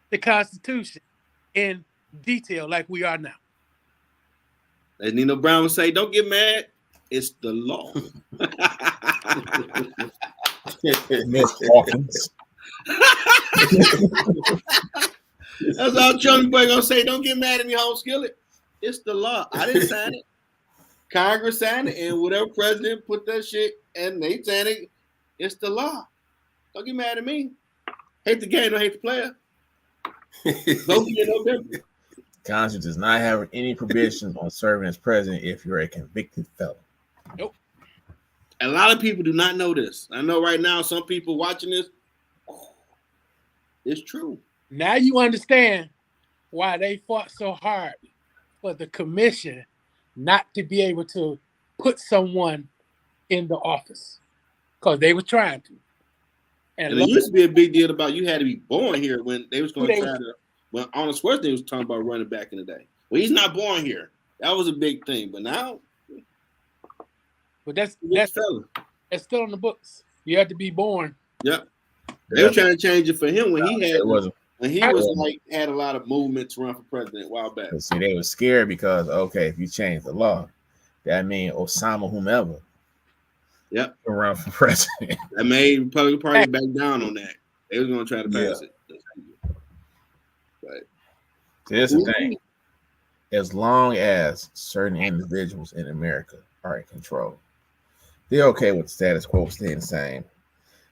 The Constitution in detail like we are now. As Nino Brown would say, don't get mad. It's the law. Miss Hawkins. That's all Johnny Boy gonna say. Don't get mad at me, home skillet. It's the law. I didn't sign it. Congress signed it, and whatever president put that shit, and they signed it. It's the law. Don't get mad at me. Hate the game, don't hate the player. Don't be no different. Congress does not have any provisions on serving as president if you're a convicted felon. Nope. A lot of people do not know this. I know right now some people watching this. It's true. Now you understand why they fought so hard for the commission not to be able to put someone in the office, because they were trying to. And it used to be a big deal about you had to be born here when they was going to try to. When Arnold Schwarzenegger was talking about running back in the day. Well, he's not born here. That was a big thing. But now, but that's still on the books. You have to be born. Yep. They were trying to change it for him when he had had a lot of movement to run for president a while back. But see, they were scared because if you change the law, that means Osama whomever. Yep. Run for president. That made Republican Party back down on that. They was going to try to pass it. But here's the thing. As long as certain individuals in America are in control, they're okay with the status quo staying the same.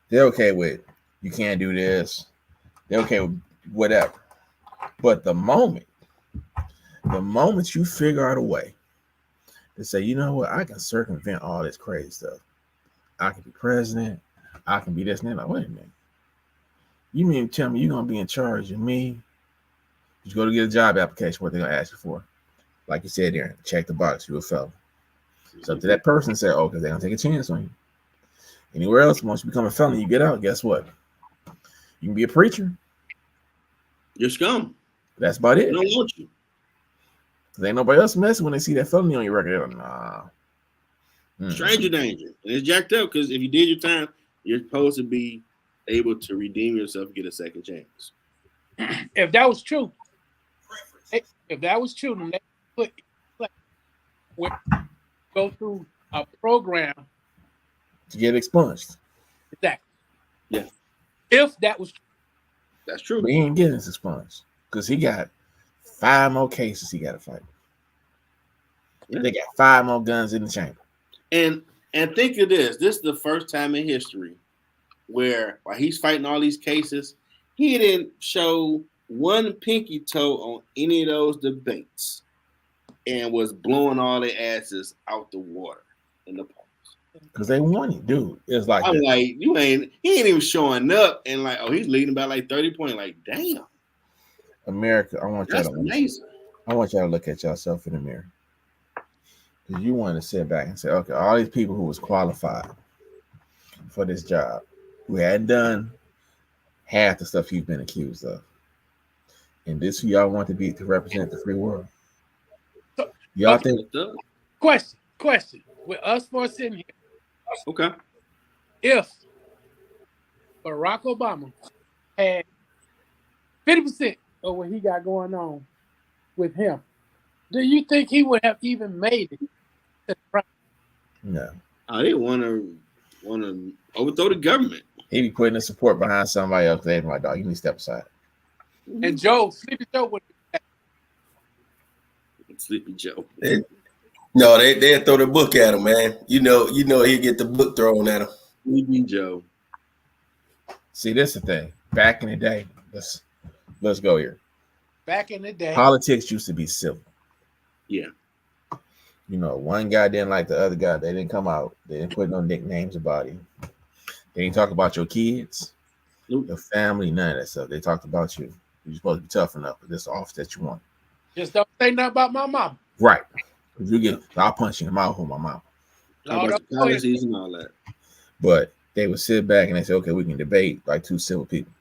They're okay with you can't do this. They're okay with whatever. But the moment you figure out a way to say, you know what, I can circumvent all this crazy stuff. I can be president. I can be this and that. Like, wait a minute. You mean tell me you're gonna be in charge of me? You go to get a job application, what they're gonna ask you for. Like you said, Darren, check the box, you're a felon. So to that person say, because they're gonna take a chance on you. Anywhere else, once you become a felon, you get out, guess what? You can be a preacher. You're scum. That's about it. They don't want you. Because ain't nobody else messing when they see that felony on your record. They're like, nah. Stranger danger. And it's jacked up because if you did your time, you're supposed to be able to redeem yourself and get a second chance. If that was true, then they put go through a program To get expunged. exactly. Yeah. If that was true. That's true. But he ain't getting expunged because he got 5 more cases he got to fight. Yeah. They got 5 more guns in the chamber. And think of this. This is the first time in history where while he's fighting all these cases, he didn't show one pinky toe on any of those debates and was blowing all their asses out the water in the polls. Because they won it, dude. It's like I'm like, he ain't even showing up and like, oh, he's leading by like 30 points. Like, damn. America, I want That's y'all to amazing. I want y'all to look at yourself in the mirror. Because you want to sit back and say, okay, all these people who was qualified for this job, who hadn't done half the stuff you've been accused of. And this who y'all want to be to represent the free world. Y'all think Question. With us four sitting here, Okay. if Barack Obama had 50% of what he got going on with him, do you think he would have even made it to the president? no. They want to overthrow the government. He be putting the support behind somebody else. They be like, dog, you need to step aside. And Sleepy Joe would Sleepy Joe. No, they'd throw the book at him, man. You know he'd get the book thrown at him. Sleepy Joe. See, this is the thing. Back in the day, let's go here. back in the day. Politics used to be civil. Yeah. You know, one guy didn't like the other guy. They didn't come out. They didn't put no nicknames about him. They didn't talk about your kids, Nope. your family, none of that stuff. They talked about you. You're supposed to be tough enough for this office that you want. Just don't say nothing about my mom. Right. If you get, I'll punch you in the mouth with my mouth. How about the policies and all that? But they would sit back and they say, okay, we can debate like two civil people.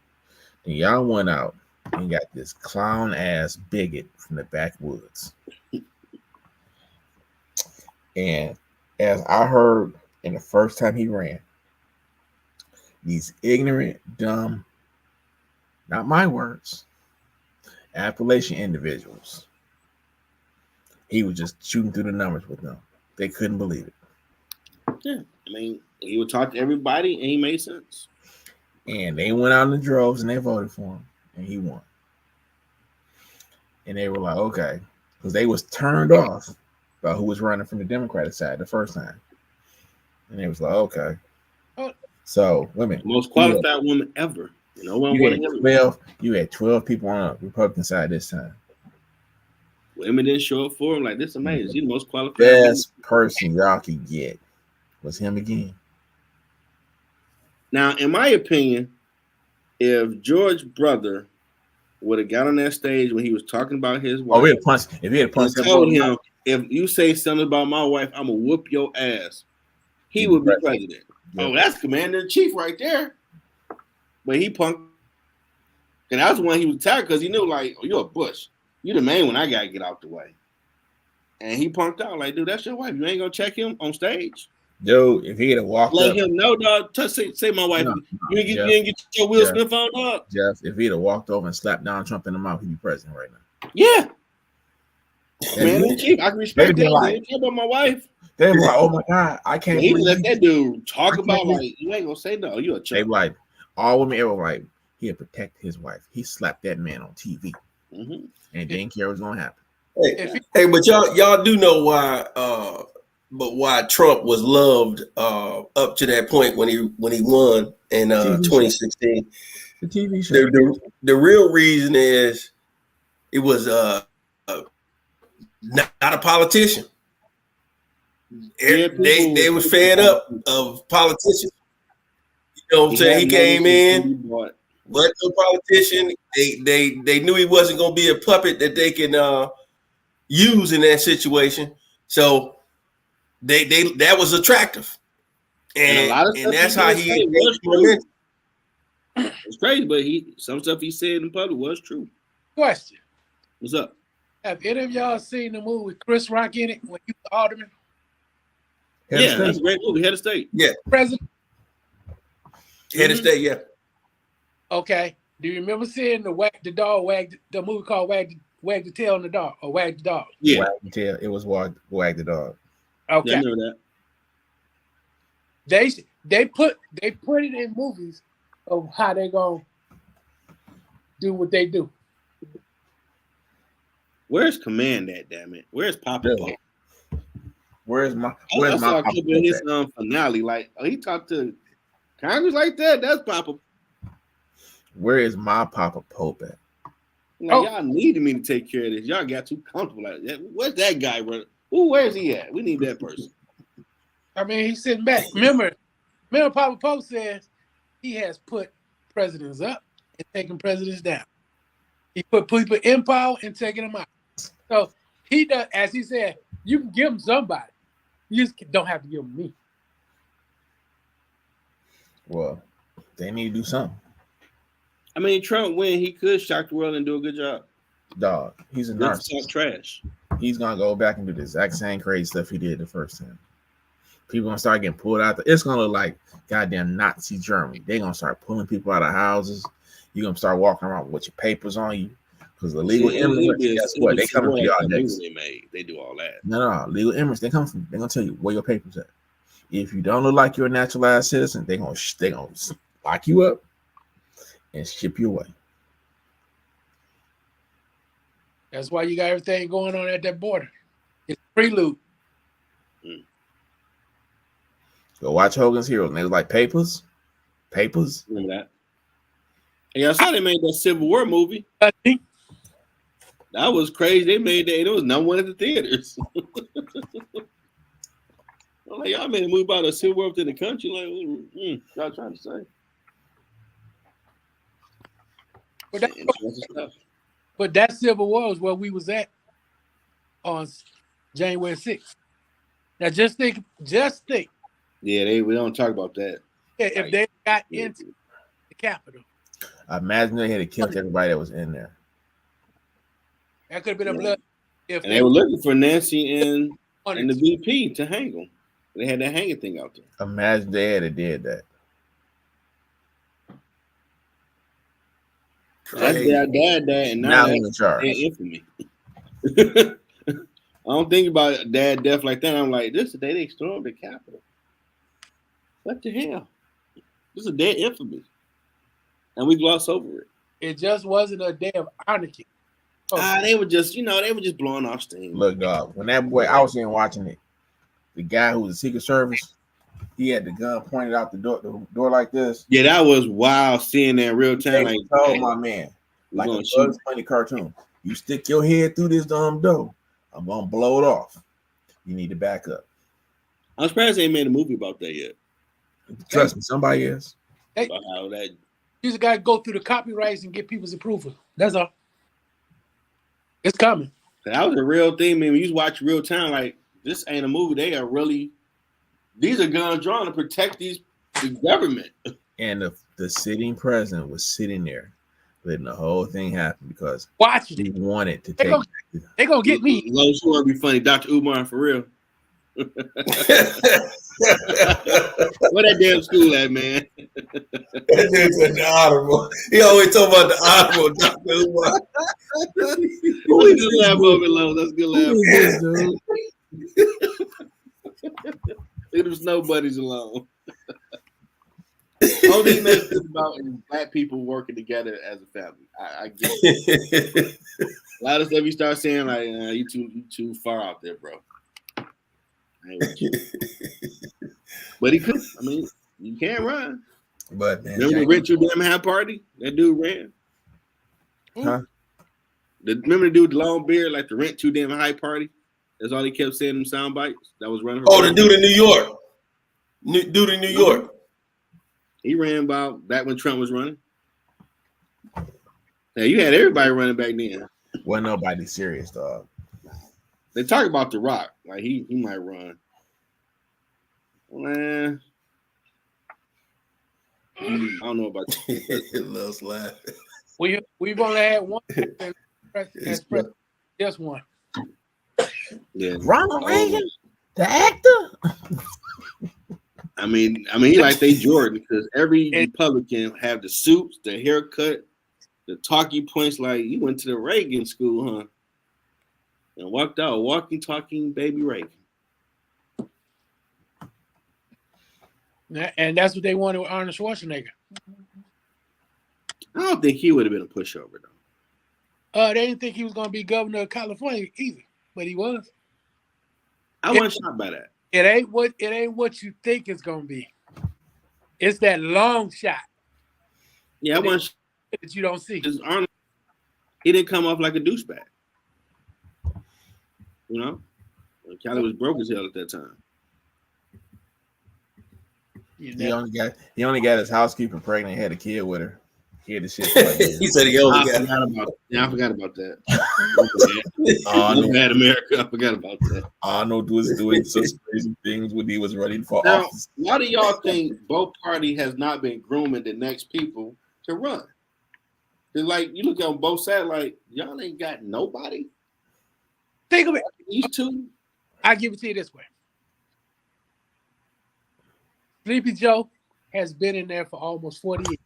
Then y'all went out and got this clown ass bigot from the backwoods. And as I heard in the first time he ran, these ignorant, dumb, not my words, Appalachian individuals, he was just shooting through the numbers with them. They couldn't believe it. Yeah. I mean, he would talk to everybody and he made sense. And they went out in the droves and they voted for him and he won. And they were like, okay, because they was turned off by who was running from the Democratic side the first time. And they was like, okay. So women. Most qualified woman ever. No one wanted him. You had 12 people on the Republican side this time. Women didn't show up for him. Like, this is amazing. He's the most qualified. Best person y'all could get was him again. Now, in my opinion, if George's brother would have got on that stage when he was talking about his wife, if he had punched told him, if you say something about my wife, I'm gonna whoop your ass, he would be president. Yeah. Oh, that's commander in chief right there. But he punked, and that was when he was tired because he knew, like, oh, you're a Bush. You the main one. I gotta get out the way. And he punked out like, dude, that's your wife. You ain't gonna check him on stage. Dude, if he had walked let up, him know, dog. Say my wife. You didn't get your Will Smith on, dog. Jeff, if he'd have walked over and slapped Donald Trump in the mouth, he'd be president right now. Yeah. Man, I can respect that. Like, talk about my wife. They were like, oh my God, I can't believe let that dude talk about like you ain't gonna say no, you a child. They like all women ever like he'll protect his wife. He slapped that man on TV and didn't care what's gonna happen. Hey, but y'all do know why why Trump was loved up to that point when he won in 2016. The TV show. The real reason is it was not a politician. They was fed up of politicians. You know what I'm saying? He came in, wasn't no politician. They knew he wasn't gonna be a puppet that they can use in that situation. So they that was attractive. And a lot of stuff that's how he was true. It's crazy, but some stuff he said in public was true. Question. What's up? Have any of y'all seen the movie with Chris Rock in it when he was alderman? Yeah, that's a great movie. Head of State. Yeah. President. Head of State, yeah. Okay. Do you remember seeing the movie called Wag the Tail on the Dog or Wag the Dog? Yeah. Wag the Tail. It was Wag the Dog. Okay. Yeah, I know that. They put it in movies of how they gonna do what they do. Where's Command at, damn it? Where's Papa Really? Pope? Where's my I saw a Papa clip in his Pope finale. Like, he talked to Congress like that. That's Papa. Where is my Papa Pope at? Like, y'all needed me to take care of this. Y'all got too comfortable like that. Where's that guy running? Where's he at? We need that person. I mean, he's sitting back. Remember Papa Pope says he has put presidents up and taken presidents down. He put people in power and taking them out. So he does, as he said, you can give them somebody. You just don't have to give them me. Well, they need to do something. I mean, Trump, when he could shock the world and do a good job. Dog, he's a That's narcissist. trash. He's gonna go back and do the exact same crazy stuff he did the first time. People gonna start getting pulled out. It's gonna look like goddamn Nazi Germany. They're gonna start pulling people out of houses. You're gonna start walking around with your papers on you. Because the legal immigrants, guess what? They coming for y'all next. They do all that. No, legal immigrants, they're gonna tell you where your papers at. If you don't look like you're a naturalized citizen, they're gonna lock you up and ship you away. That's why you got everything going on at that border. It's prelude. Go watch Hogan's Heroes. And they was like, papers. Remember that? Hey, I saw they made that Civil War movie. I think That was crazy. They made that. There was no one at the theaters. I'm like, y'all made a movie about a Civil War within the country. Like, y'all trying to say? But that Civil War was where we was at on January 6th. Now just think. Yeah, we don't talk about that. If they got into the Capitol. Imagine they had killed everybody that was in there. That could have been a blood. And they were looking for Nancy and the VP to hang them. They had that hanging thing out there. Imagine they had did that. That's their dad, and now he's in charge. Infamy. I don't think about dad death like that. I'm like, this is the day they stormed the Capitol. What the hell? This is a day of infamy. And we gloss over it. It just wasn't a day of anarchy. They were just, blowing off steam. Look, dog, when that boy, I was in watching it. The guy who was the Secret Service, he had the gun pointed out the door like this. Yeah, that was wild seeing that in real time. Like, told my man, like a Bugs Bunny cartoon, you stick your head through this door, I'm gonna blow it off. You need to back up. I'm surprised they ain't made a movie about that yet. Trust me, somebody is. Hey, about how that. You just gotta go through the copyrights and get people's approval. That's all. It's coming. That was a real thing, man. When you watch real time, like, this ain't a movie. They are really, these are guns drawn to protect the government. And the sitting president was sitting there letting the whole thing happen because he wanted to take. They're gonna get me. Those who want to be funny, Dr. Umar for real. Where that damn school at, man? That dude's in the honorable. He always talk about the honorable, Dr. Umar. We just laugh over it, low. That's good laugh. Leave them snow buddies alone. All these make this about is black people working together as a family. I get it. A lot of stuff you start saying like, you too far out there, bro. But he could. I mean, you can't run. But man, remember the Rent Too Damn High party? That dude ran. Huh? Remember the dude with the long beard, like the Rent Too Damn High party? That's all he kept saying in sound bites. That was running. The dude in New York. Dude in New York. He ran about back when Trump was running. Yeah, you had everybody running back then. Wasn't nobody serious, dog. They talk about The Rock, like he might run. Man, I don't know about that. Loves laughing. We've only had one as president. Just one. Yeah, Ronald Reagan, the actor. I mean, he like they Jordan because every Republican have the suits, the haircut, the talking points. Like you went to the Reagan school, huh? And walked out, walking, talking, baby Reagan. And that's what they wanted with Arnold Schwarzenegger. I don't think he would have been a pushover though. They didn't think he was going to be governor of California either, but he was. I wasn't shocked by that. It ain't what you think it's going to be. It's that long shot. Yeah, I wasn't that you don't see. Arnold, he didn't come off like a douchebag. You know, Cali was broke as hell at that time. He only got his housekeeper pregnant and had a kid with her. He had the shit. He said he only got. I forgot about that. Bad America. I forgot about that. Arnold was doing such crazy things when he was running for now, office. Why do y'all think both parties has not been grooming the next people to run? Because like you look on both sides, like y'all ain't got nobody. Think of it. These two. I'll give it to you this way. Sleepy Joe has been in there for almost 40 years.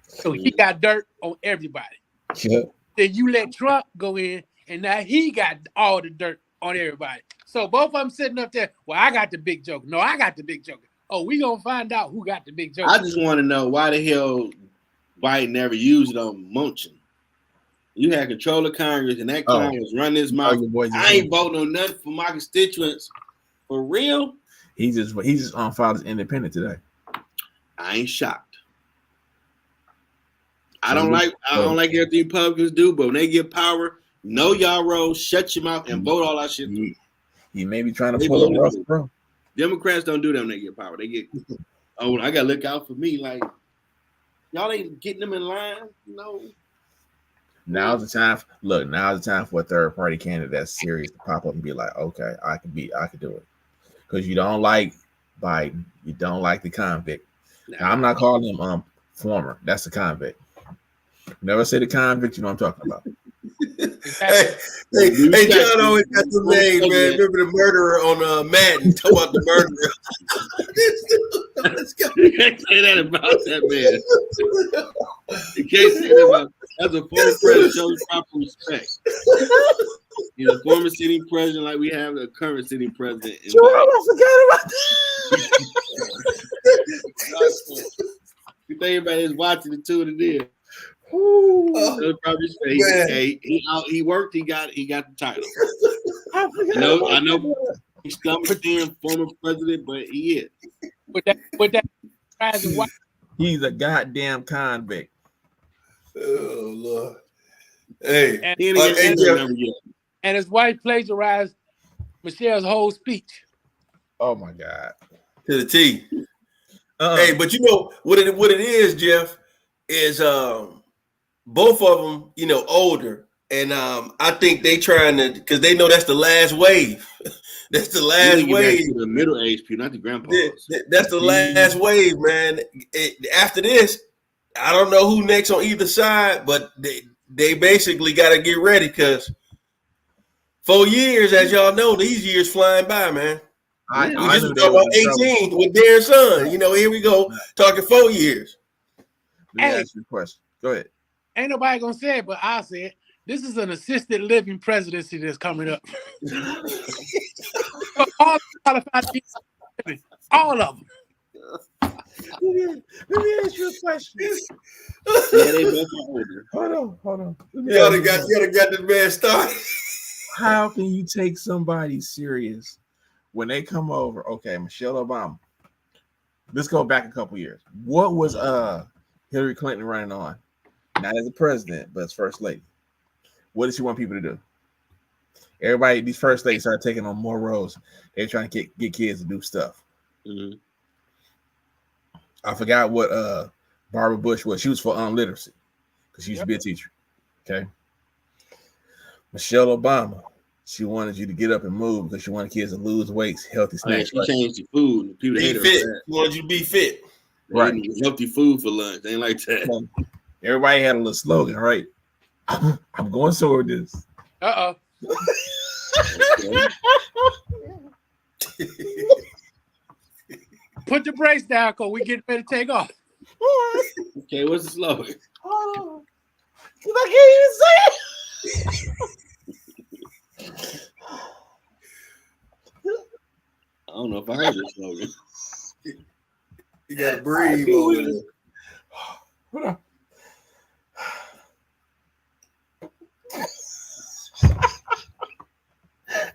So he got dirt on everybody. Yeah. Then you let Trump go in, and now he got all the dirt on everybody. So both of them sitting up there, well, I got the big joke. No, I got the big joke. Oh, we going to find out who got the big joke. I just want to know why the hell Biden never used it on Munchin. You had control of Congress, and that Congress run this mouth. I ain't voting on nothing for my constituents. For real? He just on file as independent today. I ain't shocked. I don't like everything Republicans do, but when they get power, know y'all role, shut your mouth, and vote all that shit through. He may be trying to pull a Russell, bro. Democrats don't do that when they get power. They get, oh, I gotta look out for me. Like y'all ain't getting them in line, no. Now's the time. Now's the time for a third party candidate that's serious to pop up and be like, okay, I can do it. Because you don't like Biden, you don't like the convict. Now, I'm not calling him former. That's the convict. Never say the convict. You know what I'm talking about. hey, John always got the name, man. Remember the murderer on Madden? Talk about the murderer. You can't say that about that man. You can't say that about. That's a former president. Shows proper respect. He's a former sitting president, like we have a current sitting president. Jerome, I forgot about that. You think everybody's watching the two of it is. He worked. He got the title. I know he's in former president, but he is. With that, he's a goddamn convict. Oh Lord! Hey, and his wife plagiarized Michelle's whole speech. Oh my God! To the T. Hey, but you know what it is, Jeff, is both of them, you know, older, and I think they trying to, because they know that's the last wave. That's the last wave. The middle age people, not the grandpas. That's the last wave, man. After this, I don't know who next on either side, but they basically got to get ready because 4 years, as y'all know, these years flying by, man. We just talked about 18 with Darren's son. You know, here we go talking 4 years. Let me ask you a question. Go ahead. Ain't nobody gonna say it, but I'll say it. This is an assisted living presidency that's coming up. All of them. Let me ask you a question. They both are older. Hold on. You gotta got this man started. How can you take somebody serious when they come over? Okay, Michelle Obama. Let's go back a couple years. What was Hillary Clinton running on? Not as a president, but as first lady. What did she want people to do? Everybody, these first ladies started taking on more roles. They're trying to get kids to do stuff. Mm-hmm. I forgot what Barbara Bush was. She was for literacy because she used to be a teacher. Okay. Michelle Obama, she wanted you to get up and move because she wanted kids to lose weight, healthy snacks. She changed the food. People hate her. She wanted you to be fit. Right. Healthy food for lunch. They ain't like that. Everybody had a little slogan, right? I'm going toward this. Uh-oh. Put the brakes down, cause we get ready to take off. Okay, what's the slogan? Oh, I can't even say it. I don't know if I heard the slogan. You gotta breathe over there. Hold on.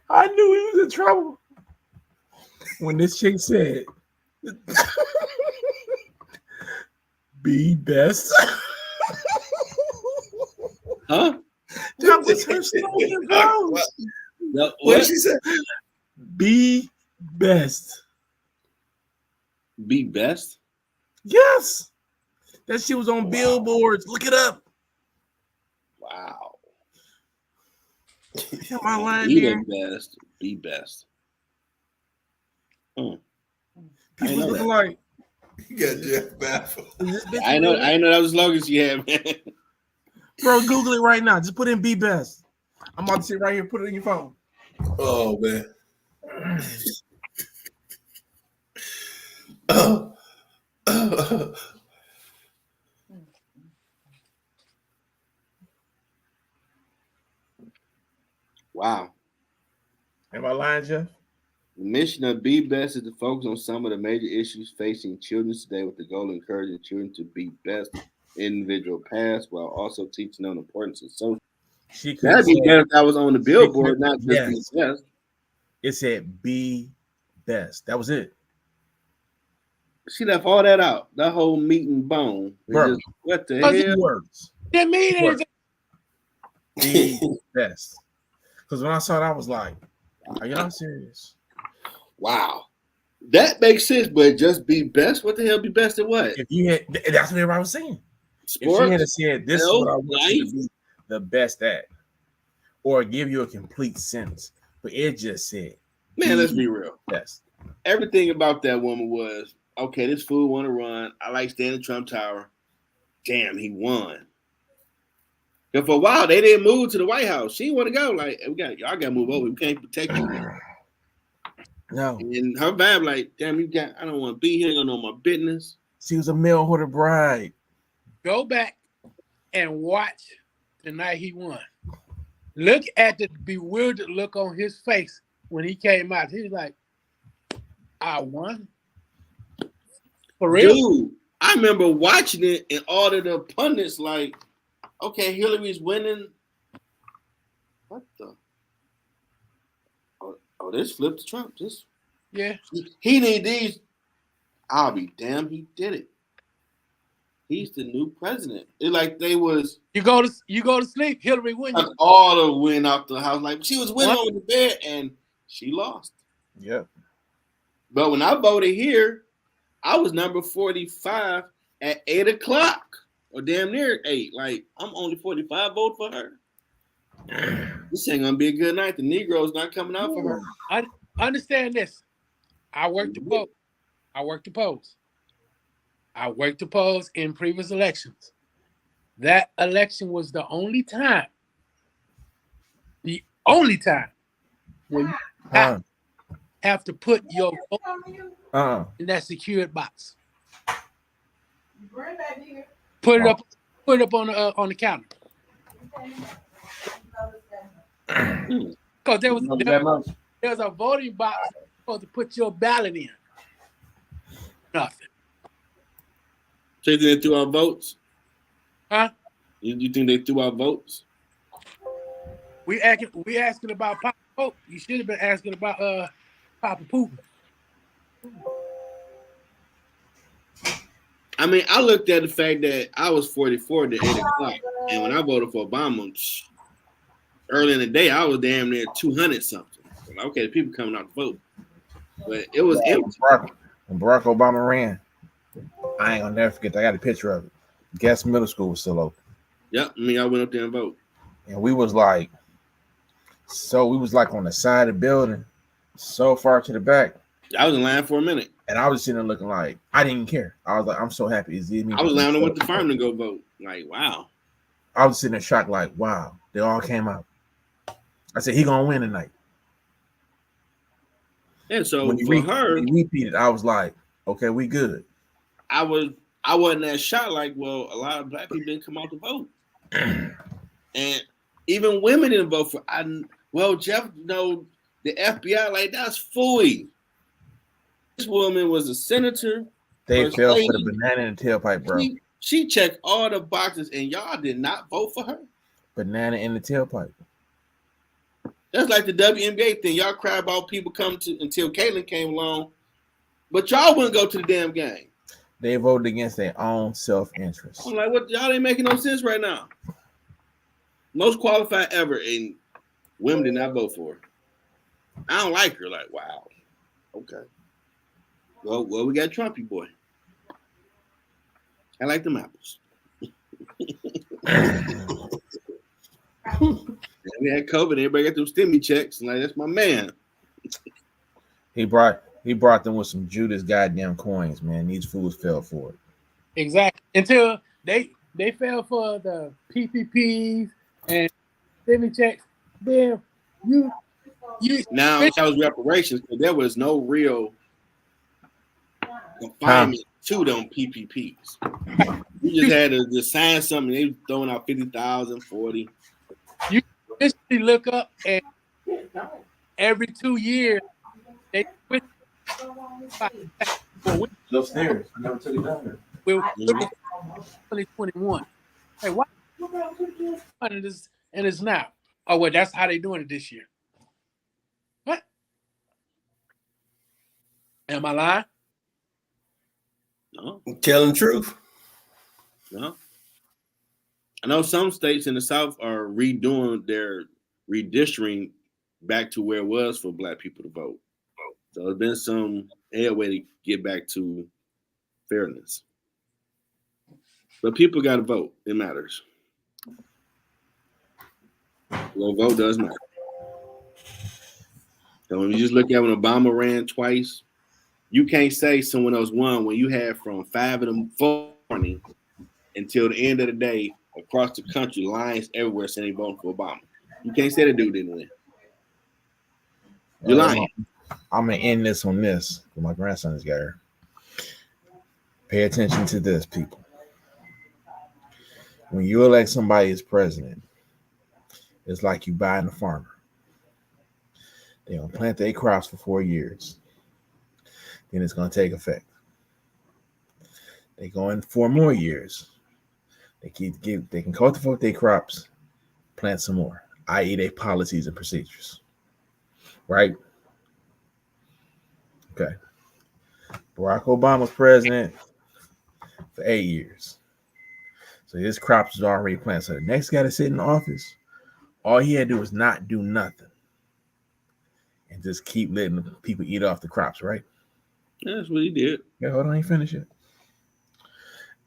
I knew he was in trouble when this chick said, "Be best." Huh? That was her slogan, bro. No, What did what? she say? Be best. Be best? Yes. That shit was on billboards. Look it up. Wow. Am I lying, Be Darren? the best. Be best. People I know looking that. like, You got Jeff baffled. is this bitch I know real? that was the slogan she had, man. Bro, Google it right now. Just put in "be best." I'm about to sit right here. Put it in your phone. Oh man. Oh. Wow. Am I lying, Jeff? The mission of Be Best is to focus on some of the major issues facing children today with the goal of encouraging children to be best individual paths while also teaching them the importance of social. She could That'd be say better if I was on the billboard, not just yes. Be Best. It said "be best." That was it, She left all that out. That whole meat and bone. It bro. just, what the Cause hell? Two words. Didn't mean anything. Be best. Because when I saw it, I was like, "Are y'all serious?" Wow. That makes sense, but just Be Best? What the hell Be Best at what? If you had, that's what everybody was saying. If she had Sports? said, "This is what I want you to be the best at," or give you a complete sentence, but it just said, Man, let's be real. best. Everything about that woman was, okay, this fool want to run. I like standing Trump Tower. Damn, he won. But for a while, they didn't move to the White House. She didn't want to go. Like, y'all got to move over. We can't protect you. No, And her vibe, like, damn, I don't want to be here. I don't know my business. she was a mail order bride. Go back and watch the night he won. Look at the bewildered look on his face when he came out. He was like, "I won." For real? Dude, I remember watching it and all of the pundits like, okay, Hillary's winning. What the? Oh, this flipped Trump. Yeah. He need these. I'll be damned, he did it. He's the new president. It like they was You go to sleep. Hillary win. all the win out the house. Like she was winning over the bed and she lost. Yeah. But when I voted here, I was number 45 at 8 o'clock or damn near 8. Like I'm only 45 vote for her. This ain't gonna be a good night. The Negroes not coming out for her. I understand this. I worked the polls. I worked the polls in previous elections. That election was the only time when you have to put your vote in that secured box. Put it up on the counter. Because there was a voting box supposed to put your ballot in. Nothing. So you think they threw out votes? Huh? You think they threw out votes? We asking about Papa Pope. You should have been asking about Papa Putin. I mean, I looked at the fact that I was 44 to 8 o'clock, and when I voted for Obama early in the day, I was damn near 200 something. Okay, the people coming out to vote, but it was empty. When Barack Obama ran, I ain't gonna never forget that. I got a picture of it. Guess Middle School was still open. Yep, I mean, I went up there and voted. And we was like on the side of the building, so far to the back. I was in line for a minute. And I was sitting there looking like, I didn't care. I was like, I'm so happy. I was landing with the farm to go vote. Like, wow. I was sitting there shocked, like, wow, they all came out. I said, he gonna win tonight. And so when for her, he repeated, I was like, Okay, we good. I wasn't that shocked. Like, well, a lot of black people didn't come out to vote, and even women didn't vote for. Jeff, the FBI, like, that's fooey. This woman was a senator. They fell lady. for the banana in the tailpipe, bro. She checked all the boxes, and y'all did not vote for her. Banana in the tailpipe. That's like the WNBA thing. Y'all cry about people coming to until Caitlyn came along, but y'all wouldn't go to the damn game. They voted against their own self-interest. I'm like, what? Y'all ain't making no sense right now. Most qualified ever, and women did not vote for her. I don't like her. Like, wow. Okay. Well, we got Trumpy boy. I like them apples. We had COVID. Everybody got them stimmy checks, and like, that's my man. He brought them with some Judas goddamn coins, man. These fools fell for it. Exactly. Until they fell for the PPPs and stimmy checks. Then you now that was reparations, because there was no real confinement to them PPPs. You just had to just sign something. They were throwing out 50,000, 40. You just look up, and every 2 years they switch. Upstairs. I never took it down there. We're 2021. Hey, what? And it's now. Oh, well, that's how they doing it this year. What? Am I lying? No. I'm telling the truth. No. I know some states in the South are redoing their redistricting back to where it was for black people to vote. So there's been some way to get back to fairness. But people got to vote. It matters. Well, vote does matter. So when you just look at when Obama ran twice, you can't say someone else won when you had from 5 in the morning until the end of the day across the country, lines everywhere saying they voting for Obama. You can't say the dude didn't win. You're lying. I'm gonna end this on this. My grandson is here. Pay attention to this, people. When you elect somebody as president, it's like you buying a farmer. They're gonna plant their crops for 4 years. Then it's gonna take effect. They go in 4 more years. They can cultivate their crops, plant some more, i.e., their policies and procedures. Right? Okay. Barack Obama's president for 8 years. So his crops was already planted. So the next guy to sit in office, all he had to do was not do nothing and just keep letting the people eat off the crops, right? That's what he did. Yeah, hold on, he finished it.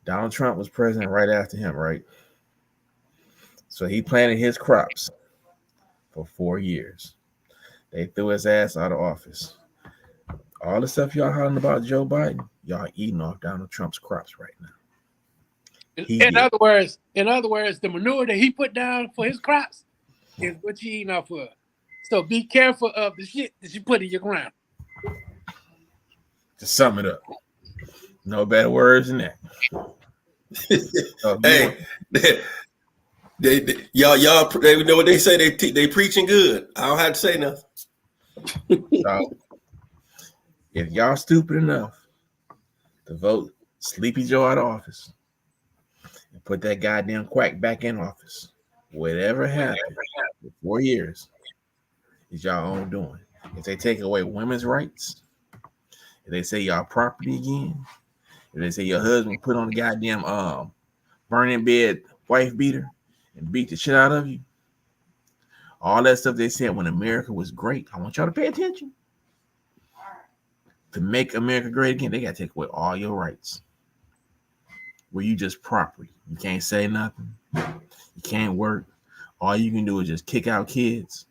Donald Trump was president right after him, right? So he planted his crops for 4 years. They threw his ass out of office. All the stuff y'all hollering about Joe Biden, y'all eating off Donald Trump's crops right now. In other words, the manure that he put down for his crops is what you eating off of. So be careful of the shit that you put in your ground. To sum it up, no better words than that. Hey, y'all, they know what they say. They preaching good. I don't have to say nothing. So, if y'all stupid enough to vote Sleepy Joe out of office and put that goddamn quack back in office, whatever happened for 4 years is y'all own doing. If they take away women's rights, if they say y'all property again, if they say your husband put on the goddamn burning bed wife beater and beat the shit out of you, all that stuff they said when America was great, I want y'all to pay attention. To make America great again, they got to take away all your rights. Where you just property. You can't say nothing. You can't work. All you can do is just kick out kids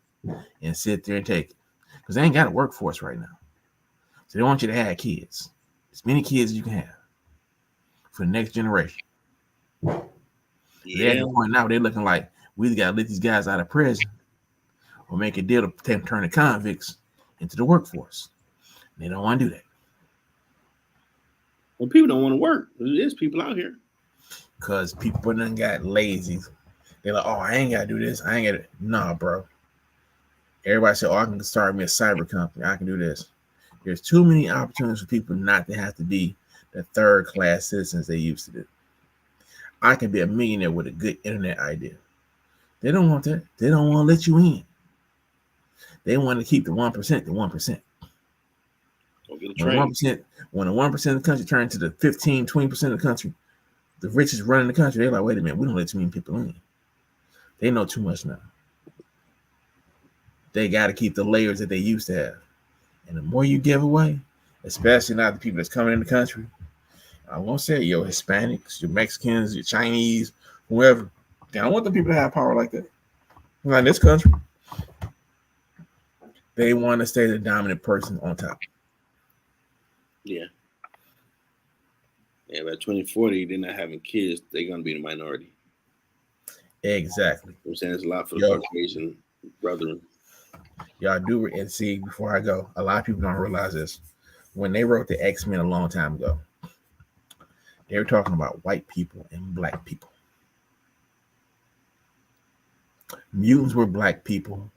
and sit there and take it. Because they ain't got a workforce right now. So they want you to have kids. As many kids as you can have for the next generation. Yeah. They're at the point now they're looking like we either got to let these guys out of prison or make a deal to turn the convicts into the workforce. They don't want to do that. Well, people don't want to work. There's people out here. Because people done got lazy. They're like, oh, I ain't got to do this. I ain't got to. Nah, bro. Everybody said, oh, I can start me a cyber company. I can do this. There's too many opportunities for people not to have to be the third-class citizens they used to do. I can be a millionaire with a good internet idea. They don't want that. They don't want to let you in. They want to keep the 1% the 1%. When the 1% of the country turns to the 15, 20% of the country, the richest running the country, they're like, wait a minute, we don't let too many people in. They know too much now. They got to keep the layers that they used to have. And the more you give away, especially now the people that's coming in the country, I won't say your Hispanics, your Mexicans, your Chinese, whoever. They don't want the people to have power like that. Not in this country. They want to stay the dominant person on top. Yeah. Yeah, by 2040, they're not having kids. They're going to be the minority. Exactly. I'm saying it's a lot for the Caucasian brethren. Y'all do, and see, before I go, a lot of people don't realize this. When they wrote the X-Men a long time ago, they were talking about white people and black people. Mutants were black people.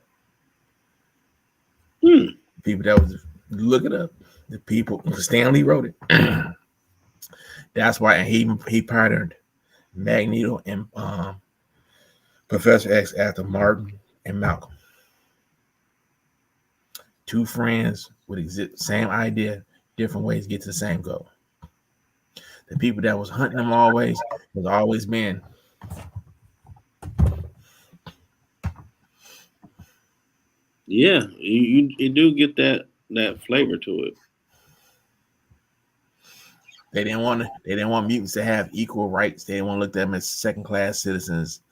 People that was, look it up. The people, Stanley wrote it. That's why, and he patterned Magneto and Professor X after Martin and Malcolm. Two friends with same idea, different ways to get to the same goal. The people that was hunting them always was always men. Yeah, you do get that flavor to it. They didn't want mutants to have equal rights. They didn't want to look at them as second-class citizens.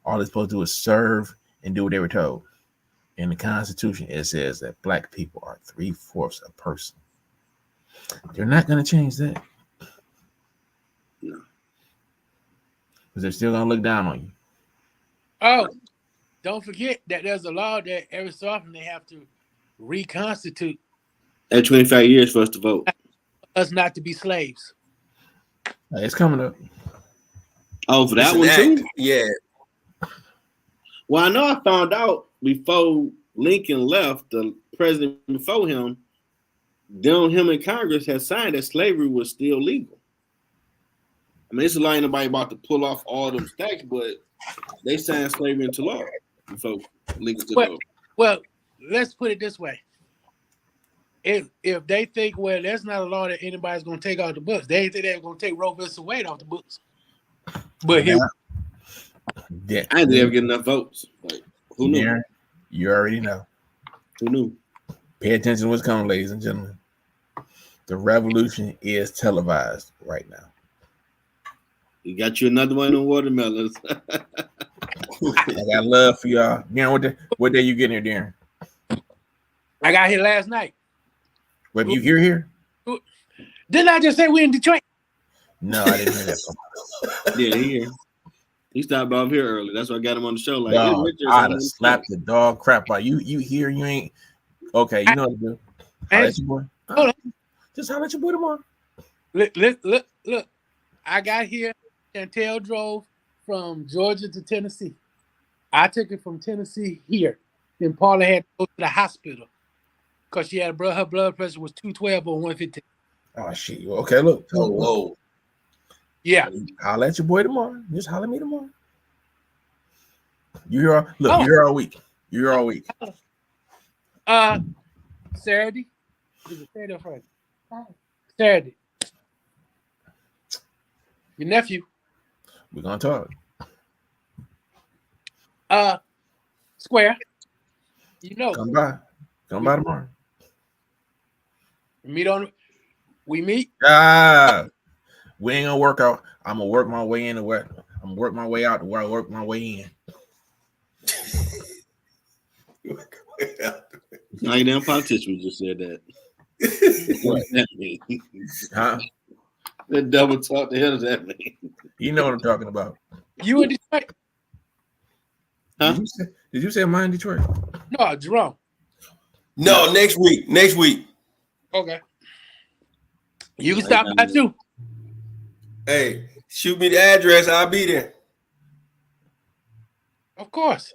All they're supposed to do is serve and do what they were told. In the Constitution, it says that black people are 3/4 a person. They're not going to change that. No. Because they're still going to look down on you. Oh, don't forget that there's a law that every so often they have to reconstitute. At 25 years for us to vote. Us not to be slaves. It's coming up. Oh, for that one too? Yeah. Well, I know I found out before Lincoln left, the president before him, him and Congress had signed that slavery was still legal. I mean, it's a lie nobody about to pull off all them stacks, but they signed slavery into law before Lincoln took over. Well, let's put it this way. If they think, well, that's not a law that anybody's going to take off the books, they think they're going to take Roe vs. Wade off the books. But here, Yeah. I didn't ever get enough votes. Like, who knew? Darren, you already know. Who knew? Pay attention to what's coming, ladies and gentlemen. The revolution is televised right now. You got you another one on watermelons. I got love for y'all. Darren, what day you getting here, Darren? I got here last night. Whether you here? Didn't I just say we're in Detroit? No, I didn't hear that. Yeah, he stopped by here early. That's why I got him on the show. Like, No, hey, I'd have slapped the dog crap out you. You here? You ain't okay. You know what to do. Holla at your boy. Hold on. Just holla at your boy tomorrow. Look. I got here. Chantel drove from Georgia to Tennessee. I took it from Tennessee here. Then Paula had to go to the hospital because she had her blood pressure was 212 or 115. Oh shit. Okay, look. Oh, whoa. Yeah. Holla at your boy tomorrow. Just holla at me tomorrow. You're here all week. You're here all week. Saturday. Is it Saturday or Friday? Saturday. Your nephew. We're gonna talk. Square. You know. Come by tomorrow. We meet. We ain't gonna work out. I'm gonna work my way in to where I'm gonna work my way out to where I work my way in. Like damn politician just said that. What does that mean? Huh? The double talk, the hell does that mean? You know what I'm talking about. You in Detroit? Huh? Did you say mine in Detroit? No, Jerome. No, next week. Okay. You can stop by too. Hey, shoot me the address. I'll be there. Of course.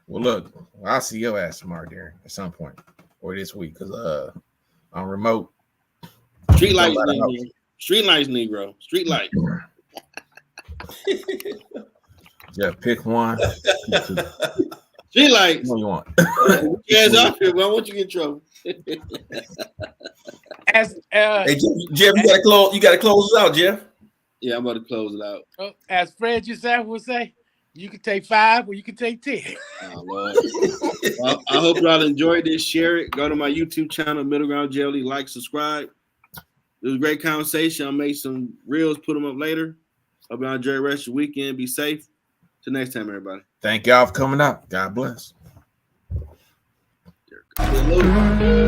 Well, look, I'll see your ass tomorrow, Darren, at some point or this week, because I'm remote. Street lights, Negro. Street lights, Negro. Street lights. Just pick one. Street lights. What you want? Yes, off here, but I want you to get in trouble. Hey, Jeff, you gotta close us out, Jeff. Yeah, I'm about to close it out. As Fred yourself would say, you can take 5 or you can take 10. Oh, Lord. Well, I hope y'all enjoyed this. Share it. Go to my YouTube channel, Middle Ground Jelly. Like, subscribe. It was a great conversation. I'll make some reels, put them up later. Hope y'all enjoy the rest of your weekend. Be safe. Till next time, everybody. Thank y'all for coming out. God bless. Hello.